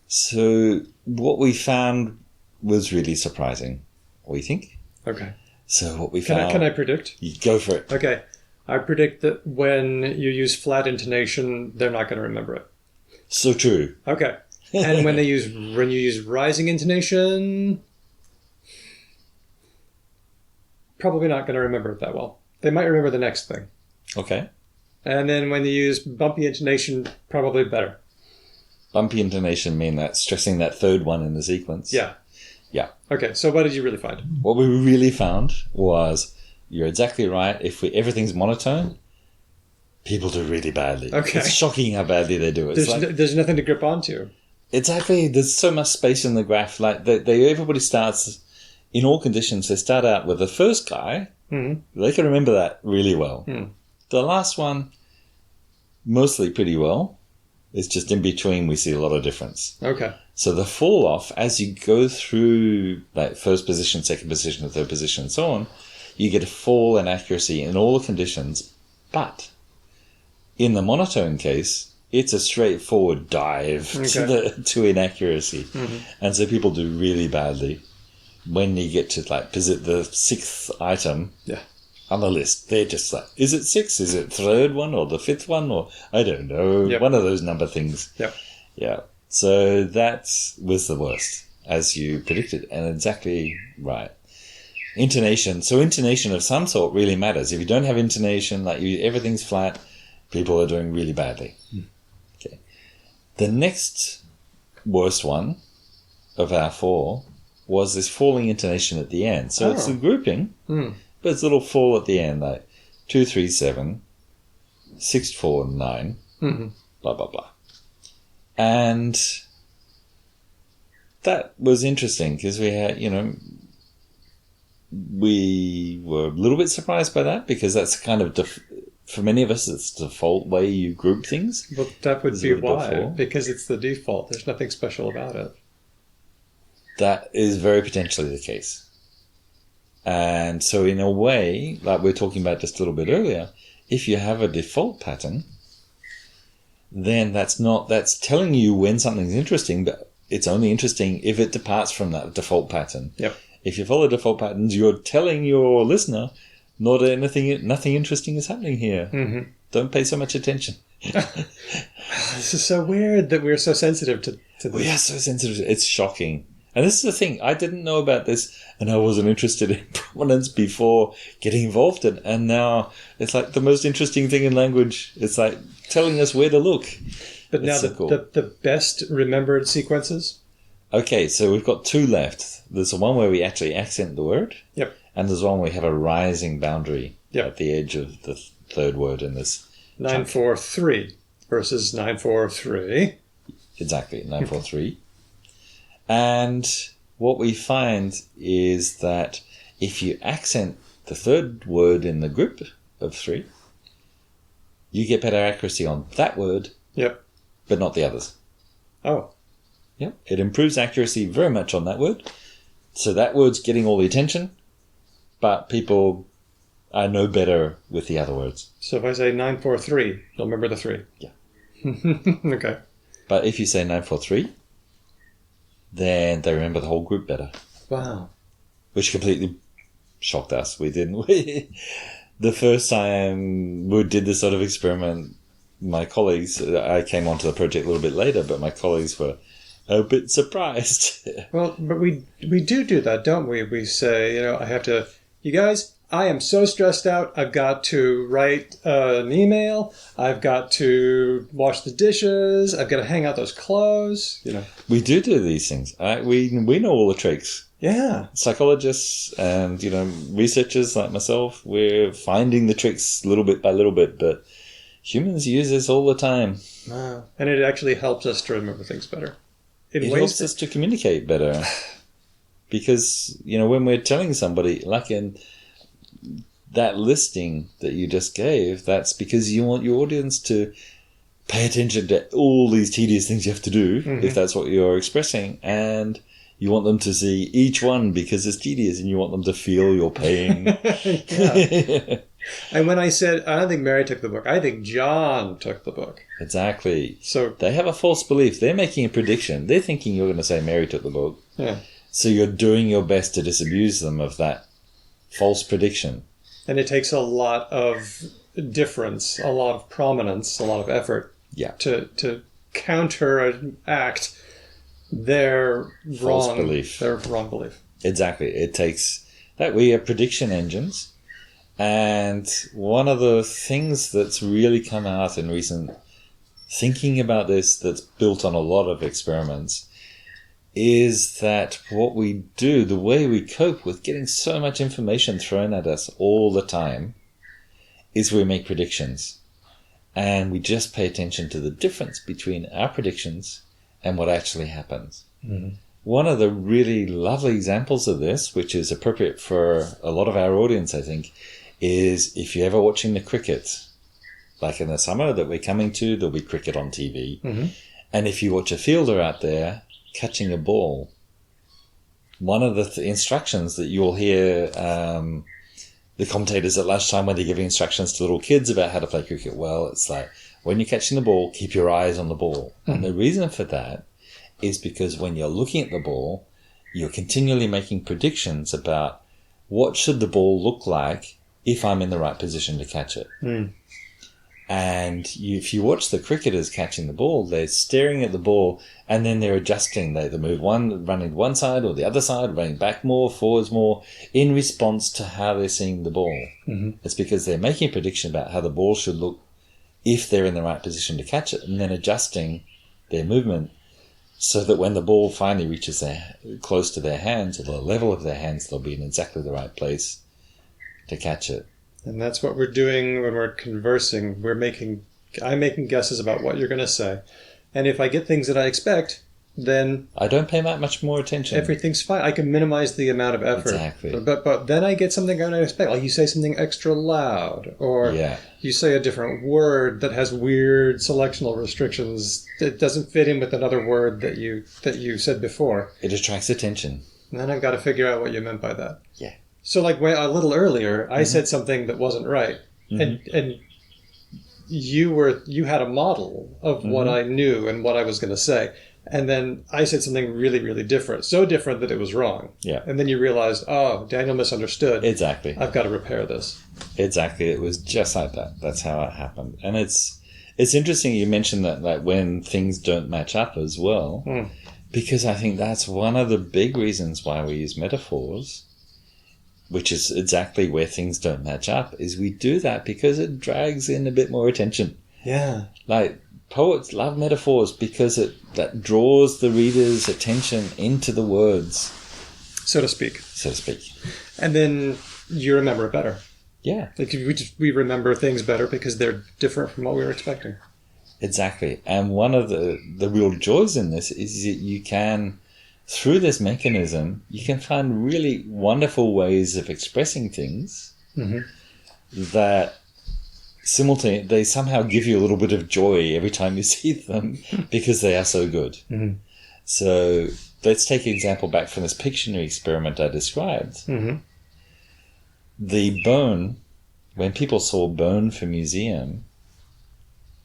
So what we found was really surprising. What do you think? Okay. So what we found... Can I predict? You go for it. Okay. I predict that when you use flat intonation, they're not going to remember it. So true. Okay. And when you use rising intonation, probably not going to remember it that well. They might remember the next thing. Okay. And then when you use bumpy intonation, probably better. Bumpy intonation mean that stressing that third one in the sequence. Yeah. Yeah. Okay, so what did you really find? What we really found was, you're exactly right, if everything's monotone, people do really badly. Okay. It's shocking how badly they do it. There's nothing to grip onto. Exactly. There's so much space in the graph. Like everybody starts, in all conditions, they start out with the first guy. Mm-hmm. They can remember that really well. Mm. The last one, mostly pretty well. It's just in between we see a lot of difference. Okay. So the fall off, as you go through like first position, second position, third position, and so on, you get a fall in accuracy in all the conditions. But in the monotone case, it's a straightforward dive to inaccuracy. Mm-hmm. And so people do really badly when you get to like visit the sixth item on the list. They're just like, is it six? Is it third one or the fifth one? Or I don't know. Yep. One of those number things. Yep. Yeah. So that was the worst, as you predicted, and exactly right. Intonation. So intonation of some sort really matters. If you don't have intonation, like everything's flat, people are doing really badly. Okay. The next worst one of our four was this falling intonation at the end. So it's a grouping, but it's a little fall at the end, like 2, 3, 7, 6, 4, 9, blah, blah, blah. And that was interesting because we had, we were a little bit surprised by that because that's kind of, for many of us, it's the default way you group things. Well, that would be why, because it's the default. There's nothing special about it. That is very potentially the case. And so in a way, like we were talking about just a little bit earlier, if you have a default pattern, then that's telling you when something's interesting, but it's only interesting if it departs from that default pattern. Yep. If you follow default patterns, you're telling your listener nothing interesting is happening here. Mm-hmm. Don't pay so much attention. This is so weird that we're so sensitive to this. We are so sensitive. It's shocking. And this is the thing. I didn't know about this, and I wasn't interested in prominence before getting involved in. And now it's like the most interesting thing in language. It's like telling us where to look. But now the best remembered sequences? Okay, so we've got two left. There's the one where we actually accent the word. Yep. And there's one where we have a rising boundary at the edge of the third word in this. 943 versus 943. Exactly, 943. And what we find is that if you accent the third word in the group of 3, you get better accuracy on that word, but not the others. Oh. Yep. It improves accuracy very much on that word. So that word's getting all the attention, but people are no better with the other words. So if I say 943, you'll remember the 3? Yeah. Okay. But if you say 943... then they remember the whole group better. Wow. Which completely shocked us. The first time we did this sort of experiment, my colleagues, I came onto the project a little bit later, but my colleagues were a bit surprised. Well, but we do that, don't we? We say, you guys, I am so stressed out. I've got to write an email. I've got to wash the dishes. I've got to hang out those clothes. We do these things. We know all the tricks. Yeah. Psychologists and researchers like myself, we're finding the tricks little bit by little bit, but humans use this all the time. Wow. And it actually helps us to remember things better. It helps us to communicate better. Because, when we're telling somebody, like in that listing that you just gave, that's because you want your audience to pay attention to all these tedious things you have to do, if that's what you're expressing, and you want them to see each one because it's tedious, and you want them to feel your pain. And when I said, I don't think Mary took the book, I think John took the book. Exactly. So they have a false belief. They're making a prediction. They're thinking you're going to say Mary took the book. Yeah. So you're doing your best to disabuse them of that false prediction. And it takes a lot of difference, a lot of prominence, a lot of effort to counteract their wrong belief. Their wrong belief. Exactly. It takes that. We have prediction engines. And one of the things that's really come out in recent thinking about this, that's built on a lot of experiments, is that what we do, the way we cope with getting so much information thrown at us all the time, is we make predictions. And we just pay attention to the difference between our predictions and what actually happens. Mm-hmm. One of the really lovely examples of this, which is appropriate for a lot of our audience, I think, is if you're ever watching the cricket like in the summer that we're coming to, there'll be cricket on TV. Mm-hmm. And if you watch a fielder out there catching a ball, one of the instructions that you'll hear the commentators at lunchtime when they're giving instructions to little kids about how to play cricket well, it's like, when you're catching the ball, keep your eyes on the ball. Mm-hmm. And the reason for that is because when you're looking at the ball, you're continually making predictions about what should the ball look like if I'm in the right position to catch it. Mm. And if you watch the cricketers catching the ball, they're staring at the ball and then they're adjusting. They move running one side or the other side, running back more, forwards more, in response to how they're seeing the ball. Mm-hmm. It's because they're making a prediction about how the ball should look if they're in the right position to catch it, and then adjusting their movement so that when the ball finally reaches close to their hands or the level of their hands, they'll be in exactly the right place to catch it. And that's what we're doing when we're conversing. I'm making guesses about what you're going to say. And if I get things that I expect, then I don't pay that much more attention. Everything's fine. I can minimize the amount of effort. Exactly. But then I get something I don't expect. Like you say something extra loud, or you say a different word that has weird selectional restrictions that doesn't fit in with another word that you said before. It attracts attention. And then I've got to figure out what you meant by that. Yeah. So like a little earlier, I said something that wasn't right, and you had a model of what I knew and what I was going to say. And then I said something really, really different. So different that it was wrong. Yeah. And then you realized, oh, Daniel misunderstood. Exactly. I've got to repair this. Exactly. It was just like that. That's how it happened. And it's interesting you mentioned that, like, when things don't match up as well, because I think that's one of the big reasons why we use metaphors, which is exactly where things don't match up, is we do that because it drags in a bit more attention. Yeah. Like, poets love metaphors because that draws the reader's attention into the words. So to speak. And then you remember it better. Yeah. Like we remember things better because they're different from what we were expecting. Exactly. And one of the real joys in this is that you can, through this mechanism, you can find really wonderful ways of expressing things that simultaneously, they somehow give you a little bit of joy every time you see them because they are so good. Mm-hmm. So let's take an example back from this Pictionary experiment I described. Mm-hmm. The bone, when people saw bone for museum,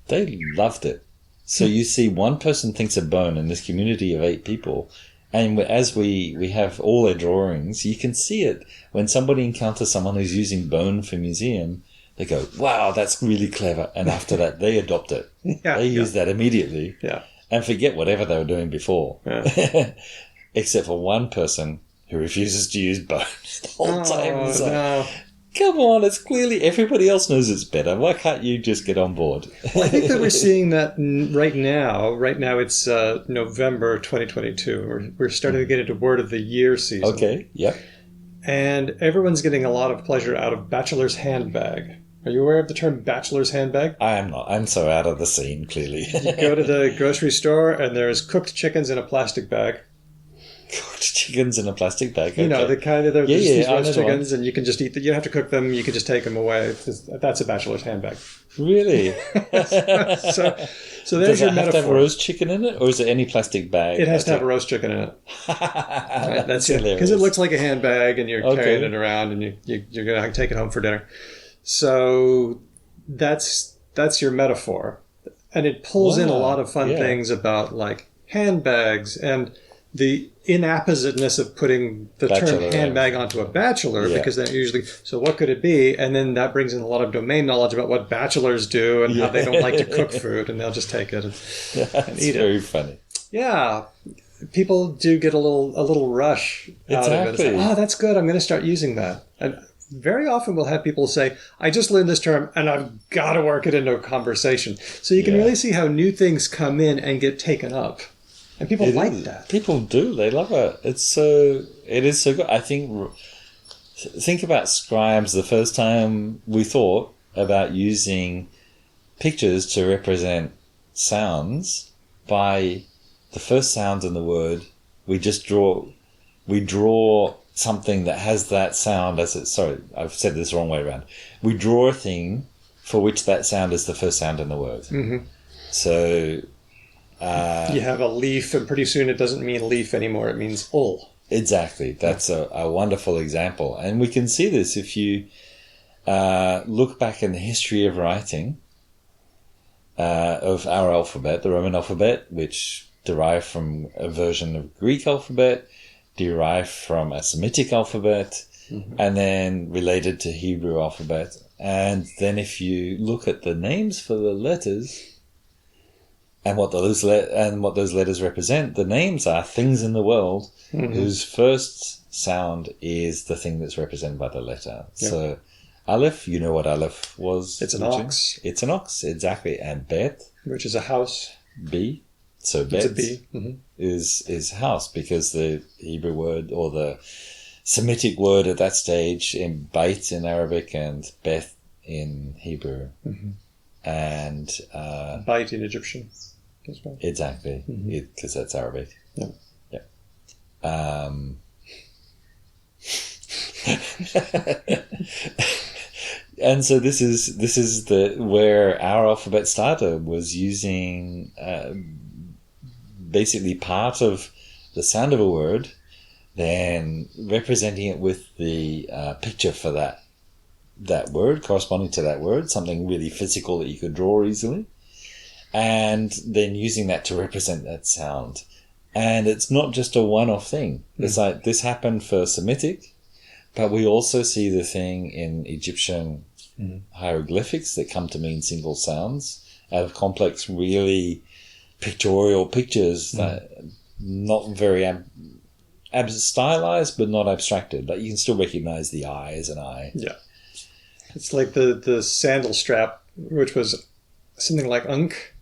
they loved it. So you see one person thinks of bone in this community of 8 people, and as we have all their drawings, you can see it when somebody encounters someone who's using bone for museum. They go, wow, that's really clever. And after that, they adopt it. They use that immediately and forget whatever they were doing before. Yeah. Except for one person who refuses to use bones the whole time. So, come on, it's clearly everybody else knows it's better. Why can't you just get on board? Well, I think that we're seeing that right now. Right now it's November 2022. We're starting to get into Word of the Year season. Okay, yep. And everyone's getting a lot of pleasure out of bachelor's handbag. Are you aware of the term bachelor's handbag? I am not. I'm so out of the scene, clearly. You go to the grocery store and there's cooked chickens in a plastic bag. Cooked chickens in a plastic bag? Okay. You know, the kind of these roast chickens, and you can just eat them. You don't have to cook them. You can just take them away. That's a bachelor's handbag. Really? So there's your metaphor. Does it have to have a roast chicken in it, or is it any plastic bag? It has to have a roast chicken in it. Right, that's it. Because it looks like a handbag, and you're carrying it around, and you're going to take it home for dinner. So that's your metaphor. And it pulls in a lot of fun things about, like, handbags and the inappositeness of putting the term handbag onto a bachelor, because then usually, so what could it be? And then that brings in a lot of domain knowledge about what bachelors do and how they don't like to cook food, and they'll just take it and eat it. Very funny. Yeah. People do get a little rush out of it. It's like, that's good. I'm going to start using that. And very often we'll have people say, I just learned this term and I've got to work it into a conversation. So you can really see how new things come in and get taken up. And people like that. People do. They love it. It is so good. I think about scribes. The first time we thought about using pictures to represent sounds, by the first sounds in the word, we draw something that has that sound as it. Sorry, I've said this the wrong way around. We draw a thing for which that sound is the first sound in the word. Mm-hmm. So you have a leaf, and pretty soon it doesn't mean leaf anymore. It means ul. Exactly. That's a wonderful example. And we can see this if you look back in the history of writing of our alphabet, the Roman alphabet, which derived from a version of Greek alphabet, derived from a Semitic alphabet, and then related to Hebrew alphabet. And then if you look at the names for the letters and what those letters represent, the names are things in the world whose first sound is the thing that's represented by the letter. Yeah. So Aleph, you know what Aleph was? It's an ox. It's an ox, exactly. And Bet, which is a house. B. So Bet it's a B. is house, because the Hebrew word or the Semitic word at that stage in Bait in Arabic and Beth in Hebrew. And Bait in Egyptian as well. Exactly, because that's Arabic. Yeah. And so this is where our alphabet started, was using basically part of the sound of a word, then representing it with the picture for that word, corresponding to that word, something really physical that you could draw easily, and then using that to represent that sound. And it's not just a one-off thing. It's like this happened for Semitic, but we also see the thing in Egyptian hieroglyphics that come to mean single sounds out of complex, really pictorial pictures that not very stylized, but not abstracted. Like you can still recognize the eye as an eye. Yeah. It's like the sandal strap, which was something like Ankh.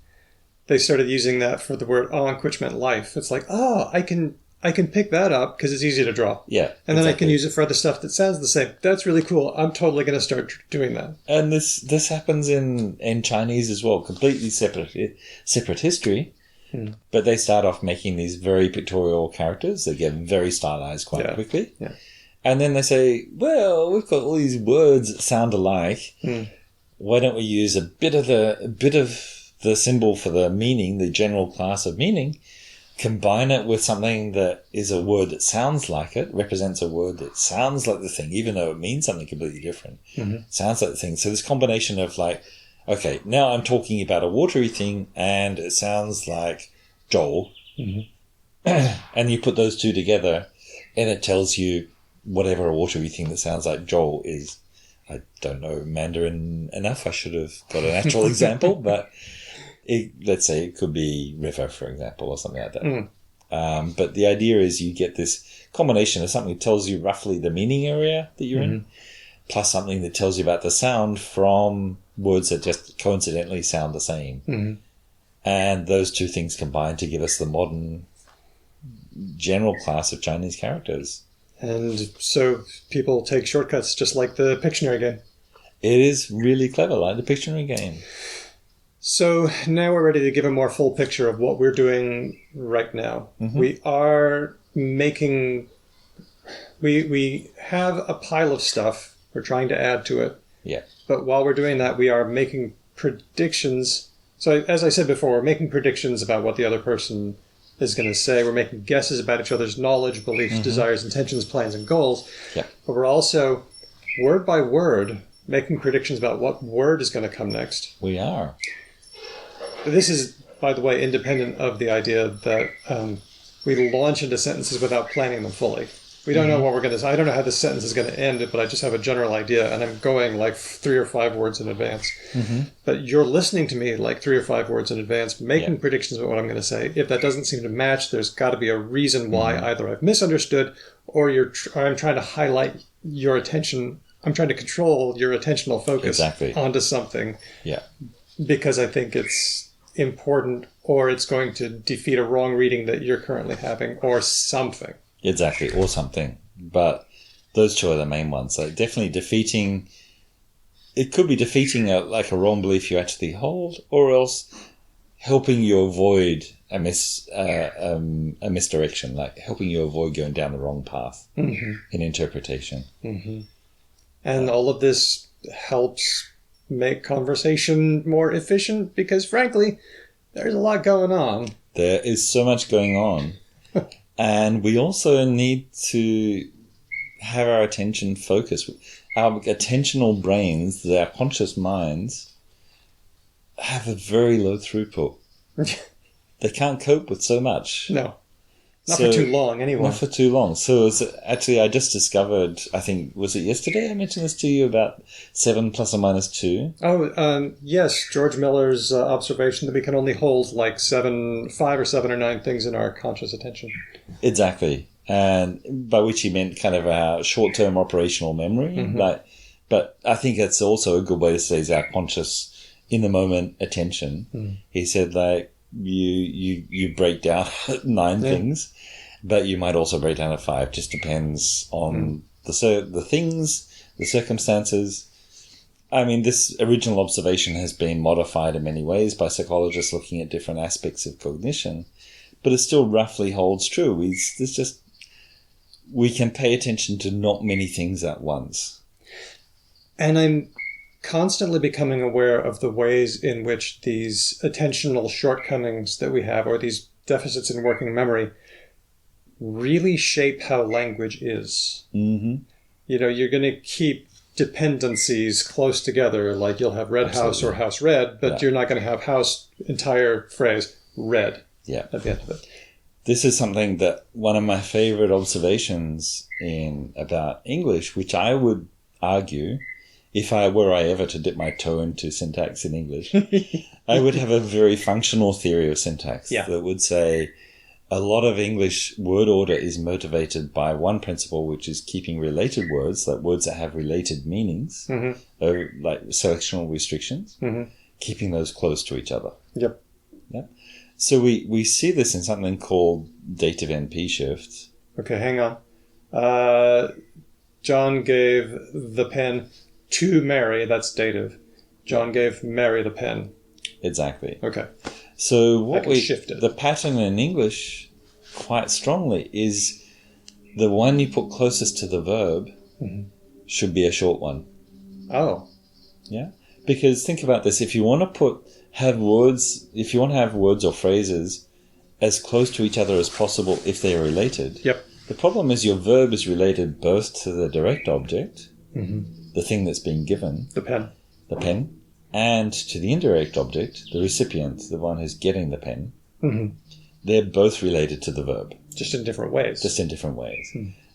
They started using that for the word Ankh, which meant life. It's like, I can pick that up because it's easy to draw. Yeah. And then I can use it for other stuff that sounds the same. That's really cool. I'm totally going to start doing that. And this happens in Chinese as well, completely separate history. But they start off making these very pictorial characters that get very stylized quite quickly. Yeah. And then they say, well, we've got all these words that sound alike. Why don't we use a bit of the symbol for the meaning, the general class of meaning, combine it with something that is a word that sounds like it, represents a word that sounds like the thing, even though it means something completely different. Sounds like the thing. So this combination of like, okay, now I'm talking about a watery thing and it sounds like Joel. And you put those two together and it tells you whatever a watery thing that sounds like Joel is. I don't know Mandarin enough. I should have got an actual example, but let's say it could be river, for example, or something like that. But the idea is you get this combination of something that tells you roughly the meaning area that you're in, plus something that tells you about the sound from words that just coincidentally sound the same. And those two things combine to give us the modern general class of Chinese characters. And so people take shortcuts, just like the Pictionary game. It is really clever, like the Pictionary game. So now we're ready to give a more full picture of what we're doing right now. We are making... We have a pile of stuff. We're trying to add to it. Yeah. But while we're doing that, we are making predictions. So as I said before, we're making predictions about what the other person is going to say. We're making guesses about each other's knowledge, beliefs, desires, intentions, plans, and goals. Yeah. But we're also, word by word, making predictions about what word is going to come next. We are. This is, by the way, independent of the idea that we launch into sentences without planning them fully. We don't know what we're going to say. I don't know how this sentence is going to end, but I just have a general idea, and I'm going like 3 or 5 words in advance. But you're listening to me like 3 or 5 words in advance, making predictions about what I'm going to say. If that doesn't seem to match, there's got to be a reason why either I've misunderstood or I'm trying to highlight your attention. I'm trying to control your attentional focus onto something. Yeah. Because I think it's important, or it's going to defeat a wrong reading that you're currently having, or something. Exactly, or something. But those two are the main ones. Like definitely defeating... It could be defeating a wrong belief you actually hold, or else helping you avoid a misdirection, like helping you avoid going down the wrong path in interpretation. And all of this helps make conversation more efficient because, frankly, there's a lot going on. There is so much going on. And we also need to have our attention focused. Our attentional brains, our conscious minds, have a very low throughput. They can't cope with so much. No. Not for too long, anyway. Not for too long. So actually, I just discovered, I think, was it yesterday I mentioned this to you about 7 plus or minus 2? Oh, yes. George Miller's observation that we can only hold like 5 or 7 or 9 things in our conscious attention. Exactly. And by which he meant kind of our short-term operational memory. Mm-hmm. But I think it's also a good way to say is our conscious, in-the-moment attention. Mm. He said, like, you break down 9 things, but you might also break down at 5. Just depends on the things, the circumstances. I mean, this original observation has been modified in many ways by psychologists looking at different aspects of cognition, but it still roughly holds true. We can pay attention to not many things at once. And I'm constantly becoming aware of the ways in which these attentional shortcomings that we have, or these deficits in working memory, really shape how language is. Mm-hmm. You know, you're going to keep dependencies close together, like you'll have red Absolutely. House or house red, but you're not going to have house, entire phrase, red at the end of it. This is something that one of my favorite observations about English, which I would argue, if I ever to dip my toe into syntax in English, I would have a very functional theory of syntax that would say a lot of English word order is motivated by one principle, which is keeping related words, like words that have related meanings, like selectional restrictions, keeping those close to each other. Yep. So we see this in something called dative NP shift. Okay, hang on. John gave the pen to Mary, that's dative. John gave Mary the pen. Exactly. Okay. So the pattern in English quite strongly is the one you put closest to the verb should be a short one. Oh. Yeah. Because think about this, if you want to have words or phrases as close to each other as possible if they're related. Yep. The problem is your verb is related both to the direct object, the thing that's being given, the pen, and to the indirect object, the recipient, the one who's getting the pen. Mm-hmm. They're both related to the verb. Just in different ways.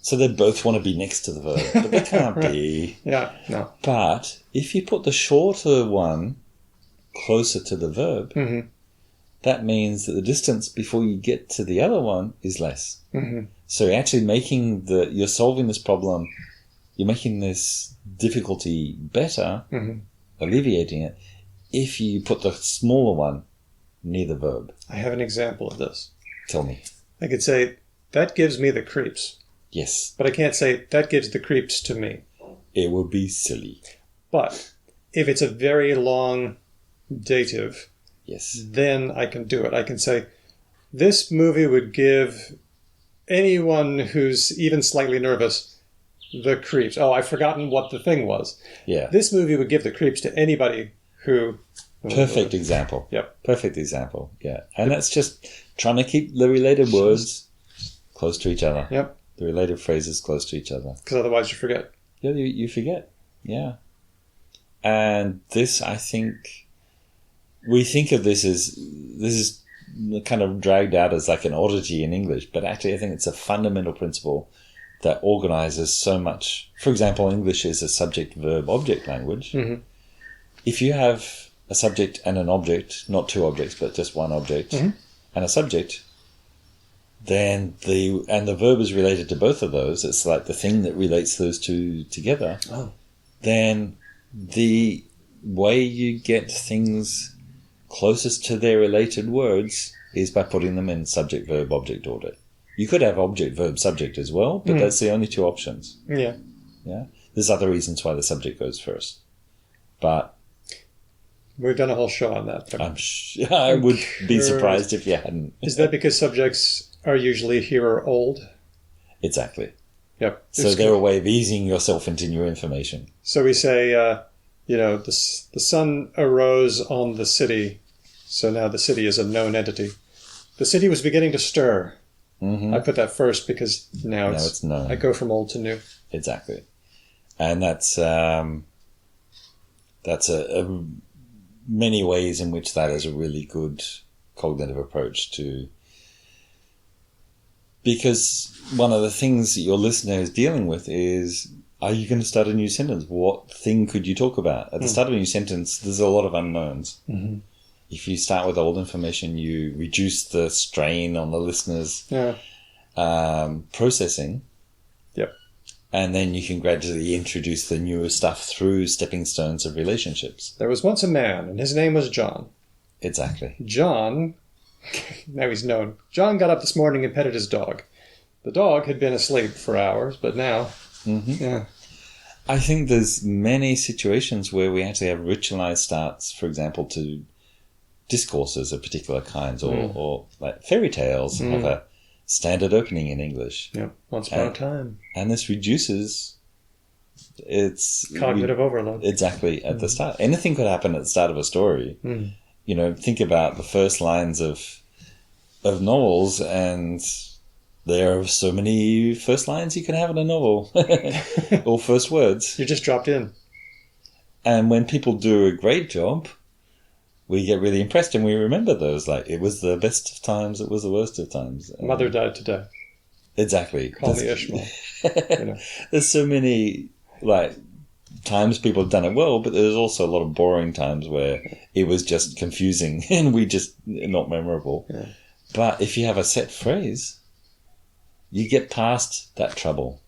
So they both want to be next to the verb, but they can't be. Yeah, no. But if you put the shorter one closer to the verb, that means that the distance before you get to the other one is less. Mm-hmm. So you're actually you're solving this problem, you're making this difficulty better, alleviating it, if you put the smaller one near the verb. I have an example of this. Tell me. I could say, that gives me the creeps. Yes. But I can't say, that gives the creeps to me. It would be silly. But if it's a very long dative, then I can do it. I can say, this movie would give anyone who's even slightly nervous the creeps. Oh, I've forgotten what the thing was. Yeah. This movie would give the creeps to anybody who... Perfect example. Yep. Perfect example. Yeah. And that's just trying to keep the related words close to each other. Yep. The related phrases close to each other. Because otherwise you forget. Yeah, you forget. Yeah. And this, I think, we think of this is kind of dragged out as like an oddity in English, but actually I think it's a fundamental principle that organizes so much. For example, English is a subject-verb-object language. Mm-hmm. If you have a subject and an object, not two objects, but just one object, and a subject, then the verb is related to both of those. It's like the thing that relates those two together. Oh. Then the way you get things closest to their related words is by putting them in subject, verb, object order. You could have object, verb, subject as well, but that's the only two options. Yeah. Yeah. There's other reasons why the subject goes first. But we've done a whole show on that. I would be surprised if you hadn't. Is that because subjects are usually here or old? Exactly. Yep. So they're a way of easing yourself into new information. So we say, the sun arose on the city, so now the city is a known entity. The city was beginning to stir. Mm-hmm. I put that first because now it's known. I go from old to new. Exactly. And that's many ways in which that is a really good cognitive approach to. Because one of the things that your listener is dealing with is, are you going to start a new sentence? What thing could you talk about? At the start of a new sentence, there's a lot of unknowns. Mm-hmm. If you start with old information, you reduce the strain on the listener's processing. Yep. And then you can gradually introduce the newer stuff through stepping stones of relationships. There was once a man, and his name was John. Exactly. John, now he's known. John got up this morning and petted his dog. The dog had been asleep for hours, but now... Mm-hmm. Yeah. I think there's many situations where we actually have ritualized starts, for example, to discourses of particular kinds, or like fairy tales have a standard opening in English. Yeah, once upon a time. And this reduces its... Cognitive overload. Exactly, at the start. Anything could happen at the start of a story. Think about the first lines of novels, and there are so many first lines you can have in a novel, or first words. You just dropped in. And when people do a great job, we get really impressed and we remember those. Like, it was the best of times, it was the worst of times. Mother died today. Exactly. Call me Ishmael. There's so many, times people have done it well, but there's also a lot of boring times where it was just confusing and we just not memorable. Yeah. But if you have a set phrase, you get past that trouble.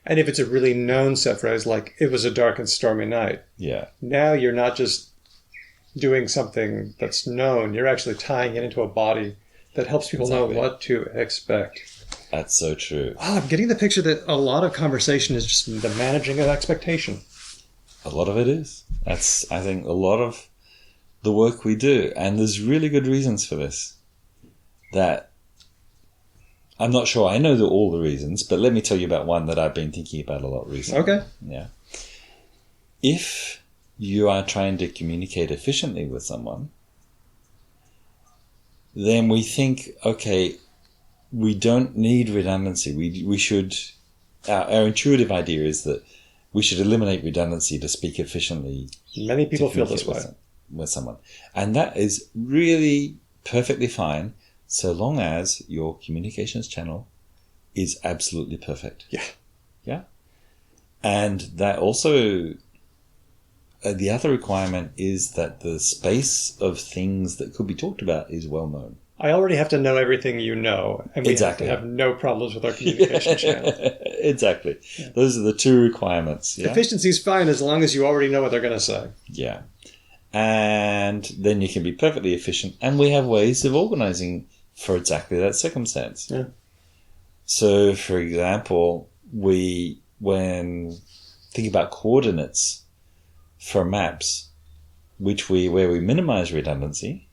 And if it's a really known set phrase, like, it was a dark and stormy night. Yeah. Now you're not just doing something that's known, you're actually tying it into a body that helps people know what to expect. That's so true. Oh, I'm getting the picture that a lot of conversation is just the managing of expectation. A lot of it is. That's, I think, a lot of the work we do. And there's really good reasons for this. That I'm not sure I know all the reasons, but let me tell you about one that I've been thinking about a lot recently. Okay. Yeah. If you are trying to communicate efficiently with someone, then we think, okay, we don't need redundancy. We should, our intuitive idea is that we should eliminate redundancy to speak efficiently. Many people feel this way. With someone. And that is really perfectly fine, so long as your communications channel is absolutely perfect. Yeah. Yeah. And that also, the other requirement is that the space of things that could be talked about is well known. I already have to know everything you know, and we have to have no problems with our communication channel. Exactly. Yeah. Those are the two requirements. Yeah? Efficiency is fine as long as you already know what they're going to say. Yeah. And then you can be perfectly efficient, and we have ways of organizing for exactly that circumstance. Yeah. So, for example, when think about coordinates for maps, where we minimize redundancy,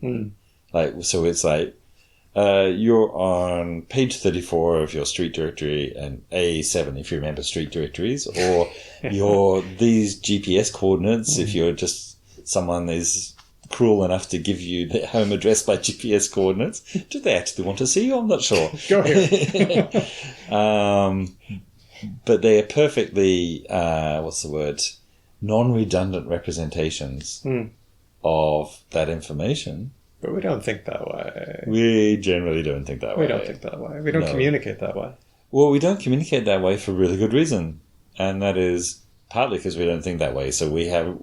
so it's like you're on page 34 of your street directory and A7 if you remember street directories, or these GPS coordinates if you're just someone is cruel enough to give you their home address by GPS coordinates. Do they actually want to see you? I'm not sure. Go here. But they are perfectly, non-redundant representations of that information. But we don't think that way. We generally don't think that way. We don't think that way. We don't communicate that way. Well, we don't communicate that way for really good reason. And that is partly because we don't think that way. So we have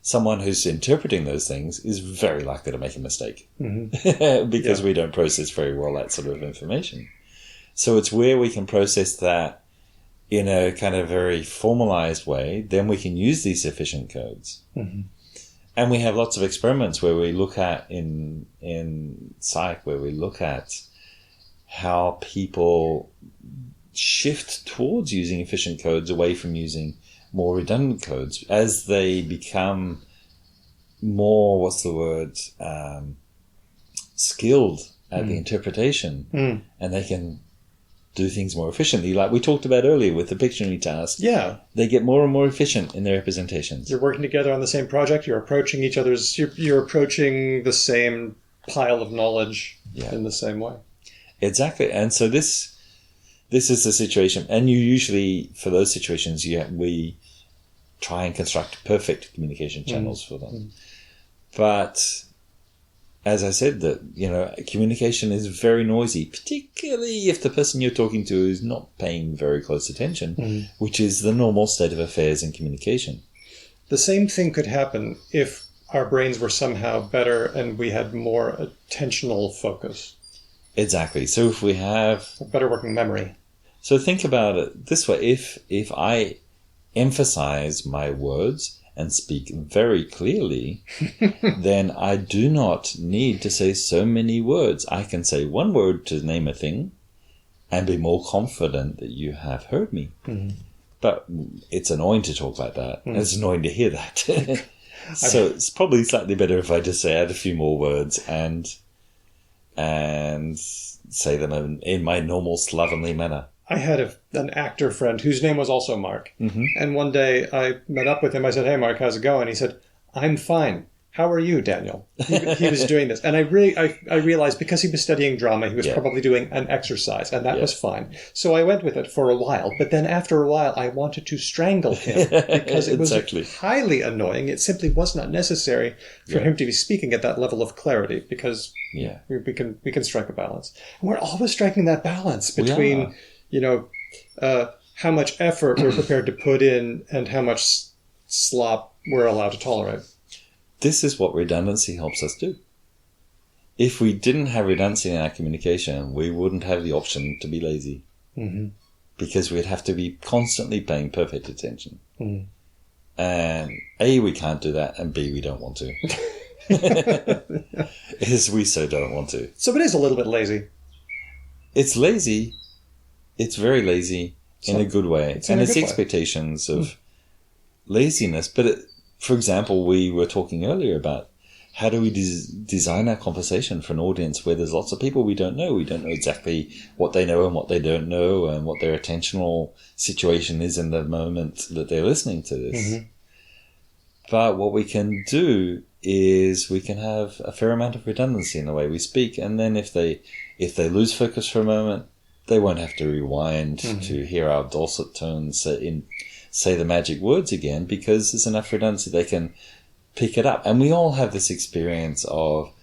someone who's interpreting those things is very likely to make a mistake because we don't process very well that sort of information. So it's where we can process that in a kind of very formalized way, then we can use these efficient codes. Mm-hmm. And we have lots of experiments where we look at in psych, where we look at how people shift towards using efficient codes away from using more redundant codes as they become more, skilled at the interpretation, and they can do things more efficiently. Like we talked about earlier with the Pictionary task. Yeah. They get more and more efficient in their representations. You're working together on the same project. You're approaching each other's... You're approaching the same pile of knowledge in the same way. Exactly. And so this is the situation. And you usually, for those situations, we try and construct perfect communication channels for them. But as I said, that communication is very noisy, particularly if the person you're talking to is not paying very close attention, which is the normal state of affairs in communication. The same thing could happen if our brains were somehow better and we had more attentional focus. Exactly. So if we have a better working memory. So think about it this way: if I emphasize my words and speak very clearly, then I do not need to say so many words. I can say one word to name a thing and be more confident that you have heard me. But it's annoying to talk like that. And it's annoying to hear that. So it's probably slightly better if I just say add a few more words and say them in my normal slovenly manner. I had an actor friend whose name was also Mark. And one day I met up with him. I said, "Hey, Mark, how's it going?" He said, "I'm fine. How are you, Daniel?" He was doing this. And I realized because he was studying drama, he was probably doing an exercise, and that was fine. So I went with it for a while. But then after a while, I wanted to strangle him because it was highly annoying. It simply was not necessary for him to be speaking at that level of clarity because we can strike a balance. And we're always striking that balance between... how much effort we're prepared to put in and how much slop we're allowed to tolerate. This is what redundancy helps us do. If we didn't have redundancy in our communication, we wouldn't have the option to be lazy. Because we'd have to be constantly paying perfect attention. And A, we can't do that, and B, we don't want to. We so don't want to. So it is a little bit lazy. It's lazy. It's very lazy in a good way. It's expectations of laziness. But for example, we were talking earlier about how do we design our conversation for an audience where there's lots of people we don't know. We don't know exactly what they know and what they don't know and what their attentional situation is in the moment that they're listening to this. But what we can do is we can have a fair amount of redundancy in the way we speak. And then if they lose focus for a moment, they won't have to rewind to hear our dulcet tones say the magic words again because there's enough redundancy they can pick it up. And we all have this experience of,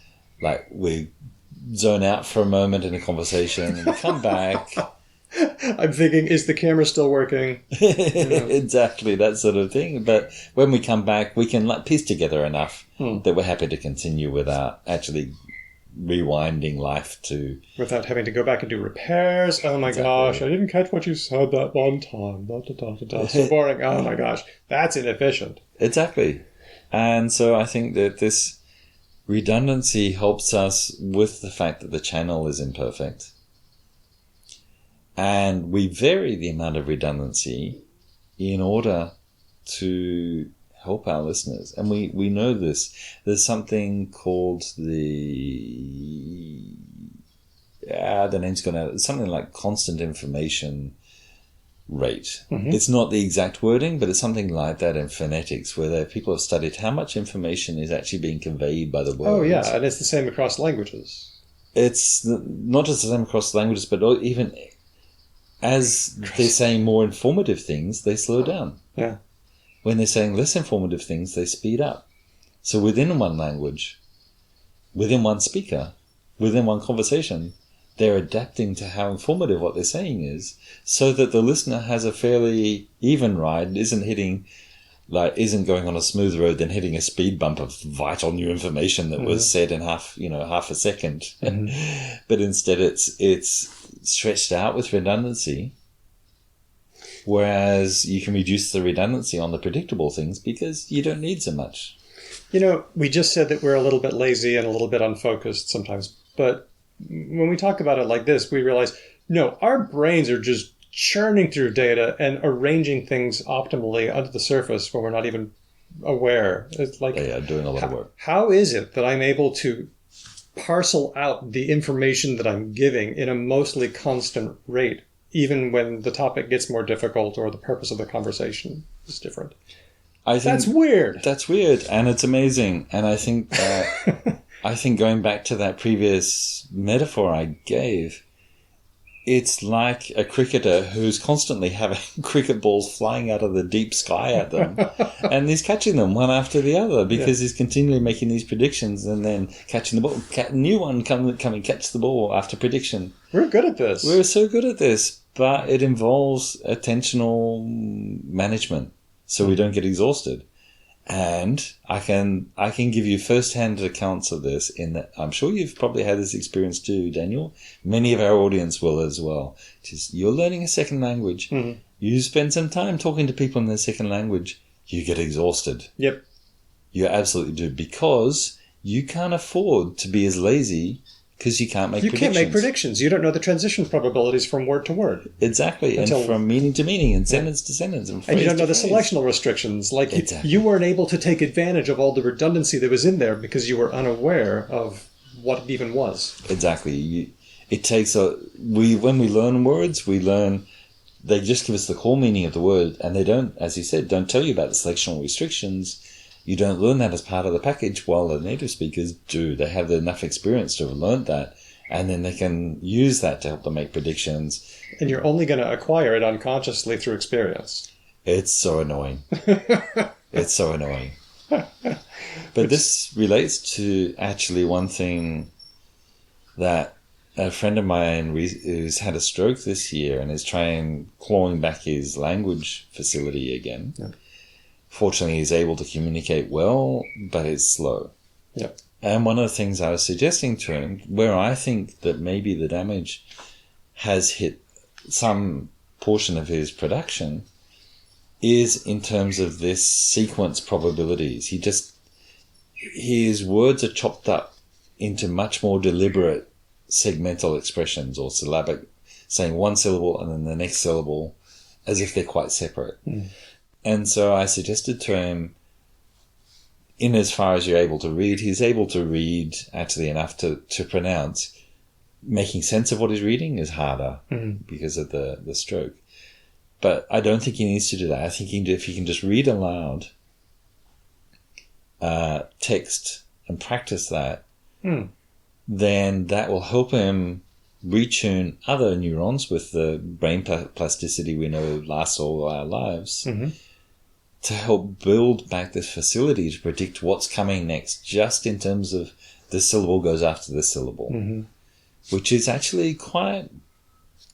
like, we zone out for a moment in a conversation and we come back. I'm thinking, is the camera still working? Exactly, that sort of thing. But when we come back, we can piece together enough that we're happy to continue without actually rewinding life to... Without having to go back and do repairs. Oh my gosh, I didn't catch what you said that one time. So boring. Oh my gosh, that's inefficient. Exactly. And so I think that this redundancy helps us with the fact that the channel is imperfect. And we vary the amount of redundancy in order to help our listeners. And we know this. There's something called the name's gone out. It's something like constant information rate. It's not the exact wording, but it's something like that in phonetics, where people have studied how much information is actually being conveyed by the words. Oh yeah, and it's the same across languages. It's not just the same across languages, but even as they're saying more informative things, they slow down. Yeah. When they're saying less informative things, they speed up. So within one language, within one speaker, within one conversation, they're adapting to how informative what they're saying is, so that the listener has a fairly even ride, isn't going on a smooth road, then hitting a speed bump of vital new information that was said in half a second. But instead it's stretched out with redundancy. Whereas you can reduce the redundancy on the predictable things because you don't need so much. We just said that we're a little bit lazy and a little bit unfocused sometimes. But when we talk about it like this, we realize, no, our brains are just churning through data and arranging things optimally under the surface when we're not even aware. It's like, doing a lot of work. How is it that I'm able to parcel out the information that I'm giving in a mostly constant rate even when the topic gets more difficult or the purpose of the conversation is different. I think That's weird. That's weird, and it's amazing. And I think I think going back to that previous metaphor I gave, it's like a cricketer who's constantly having cricket balls flying out of the deep sky at them, and he's catching them one after the other because he's continually making these predictions and then catching the ball. New one come and catch the ball after prediction. We're good at this. We're so good at this, but it involves attentional management, so we don't get exhausted. And I can give you first-hand accounts of this in that I'm sure you've probably had this experience too, Daniel. Many of our audience will as well. Just you're learning a second language. Mm-hmm. You spend some time talking to people in their second language. You get exhausted. Yep. You absolutely do, because you can't afford to be as lazy because you can't make predictions. You can't make predictions. You don't know the transition probabilities from word to word. Exactly, and from meaning to meaning, and sentence to sentence. And you don't know the phrase. selectional restrictions. Like, you weren't able to take advantage of all the redundancy that was in there because you were unaware of what it even was. Exactly. It takes when we learn words, they just give us the core meaning of the word, and they don't, as you said, don't tell you about the selectional restrictions. You don't learn that as part of the package, while the native speakers do. They have enough experience to have learned that, and then they can use that to help them make predictions. And you're only going to acquire it unconsciously through experience. It's so annoying. It's so annoying. But this relates to actually one thing that a friend of mine who's had a stroke this year and is clawing back his language facility again. Yeah. Fortunately, he's able to communicate well, but it's slow. Yep. And one of the things I was suggesting to him, where I think that maybe the damage has hit some portion of his production, is in terms of this sequence probabilities. His words are chopped up into much more deliberate segmental expressions or syllabic, saying one syllable and then the next syllable as if they're quite separate. Mm. And so I suggested to him, in as far as you're able to read, he's able to read actually enough to pronounce. Making sense of what he's reading is harder because of the stroke. But I don't think he needs to do that. I think if he can just read aloud text and practice that, then that will help him retune other neurons with the brain plasticity we know lasts all our lives. Mm-hmm. To help build back this facility to predict what's coming next, just in terms of this syllable goes after this syllable, which is actually quite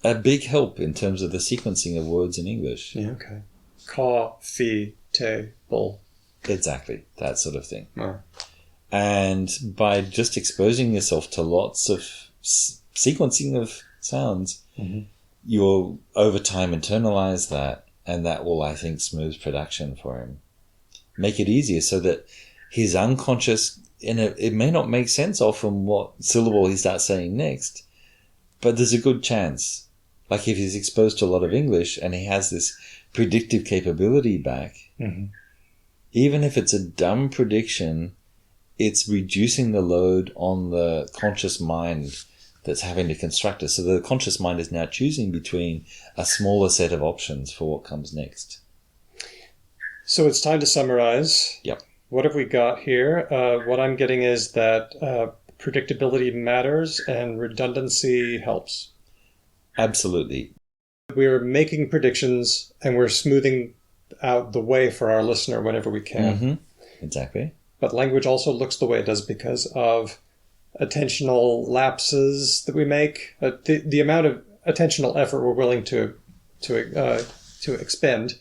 a big help in terms of the sequencing of words in English. Yeah, okay. Coffee, table. Exactly, that sort of thing. Oh. And by just exposing yourself to lots of sequencing of sounds, you'll over time internalize that. And that will, I think, smooth production for him. Make it easier so that his unconscious, it may not make sense often what syllable he starts saying next, but there's a good chance. Like if he's exposed to a lot of English and he has this predictive capability back, even if it's a dumb prediction, it's reducing the load on the conscious mind that's having to construct it. So the conscious mind is now choosing between a smaller set of options for what comes next. So it's time to summarize. Yep. What have we got here? What I'm getting is that predictability matters and redundancy helps. Absolutely. We're making predictions and we're smoothing out the way for our listener whenever we can. Mm-hmm. Exactly. But language also looks the way it does because of attentional lapses that we make, the amount of attentional effort we're willing to expend,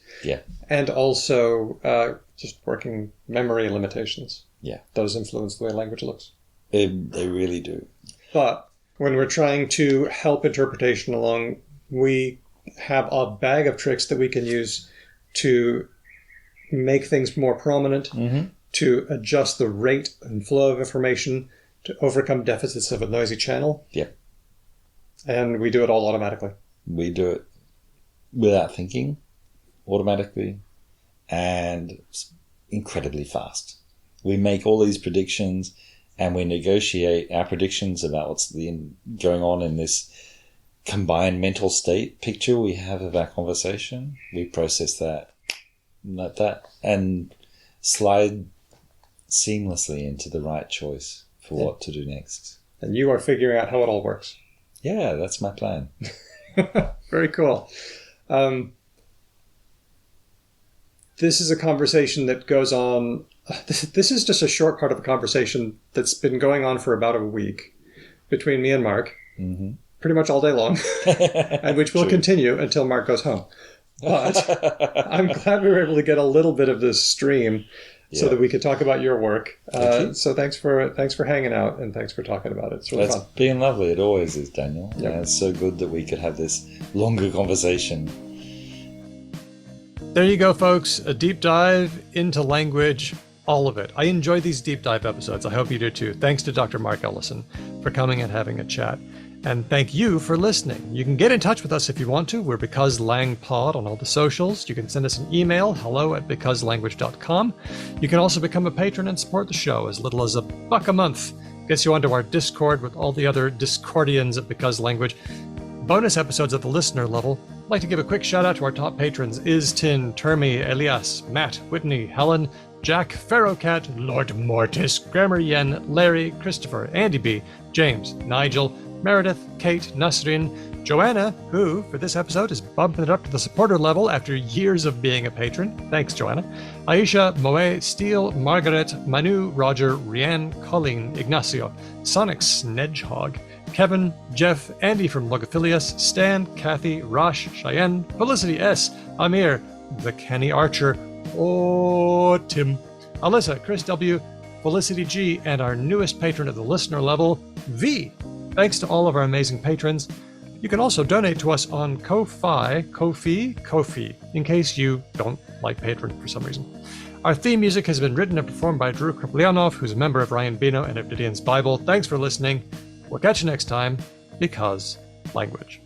and also just working memory limitations. Yeah, those influence the way language looks. They really do. But when we're trying to help interpretation along, we have a bag of tricks that we can use to make things more prominent, to adjust the rate and flow of information, to overcome deficits of a noisy channel. Yeah. And we do it all automatically. We do it without thinking, automatically, and incredibly fast. We make all these predictions and we negotiate our predictions about what's going on in this combined mental state picture we have of our conversation. We process that like that and slide seamlessly into the right choice for what to do next. And you are figuring out how it all works. Yeah, that's my plan. Very cool. This is a conversation that goes on. This is just a short part of a conversation that's been going on for about a week between me and Mark, pretty much all day long, and which will continue until Mark goes home. But I'm glad we were able to get a little bit of this stream so that we could talk about your work. So thanks for hanging out, and thanks for talking about it. It's really fun. It's been lovely. It always is, Daniel. Yep. Yeah, it's so good that we could have this longer conversation. There you go, folks. A deep dive into language, all of it. I enjoy these deep dive episodes. I hope you do too. Thanks to Dr. Mark Ellison for coming and having a chat. And thank you for listening. You can get in touch with us if you want to. We're Because Lang Pod on all the socials. You can send us an email, hello@becauselanguage.com. You can also become a patron and support the show as little as $1 a month. Gets you onto our Discord with all the other Discordians at Because Language. Bonus episodes at the listener level. I'd like to give a quick shout out to our top patrons: Tin, Termi, Elias, Matt, Whitney, Helen, Jack, Pharaohcat, Lord Mortis, Grammar Yen, Larry, Christopher, Andy B, James, Nigel, Meredith, Kate, Nasrin, Joanna, who, for this episode, is bumping it up to the supporter level after years of being a patron. Thanks, Joanna. Aisha, Moe, Steele, Margaret, Manu, Roger, Rianne, Colleen, Ignacio, Sonic Snedgehog, Kevin, Jeff, Andy from Logophilius, Stan, Kathy, Rosh, Cheyenne, Felicity S, Amir, the Kenny Archer, Tim, Alyssa, Chris W, Felicity G, and our newest patron at the listener level, V. Thanks to all of our amazing patrons. You can also donate to us on Ko-Fi, Ko-Fi, in case you don't like Patreon for some reason. Our theme music has been written and performed by Drew Kriplyanov, who's a member of Ryan Bino and of Didian's Bible. Thanks for listening. We'll catch you next time, because language.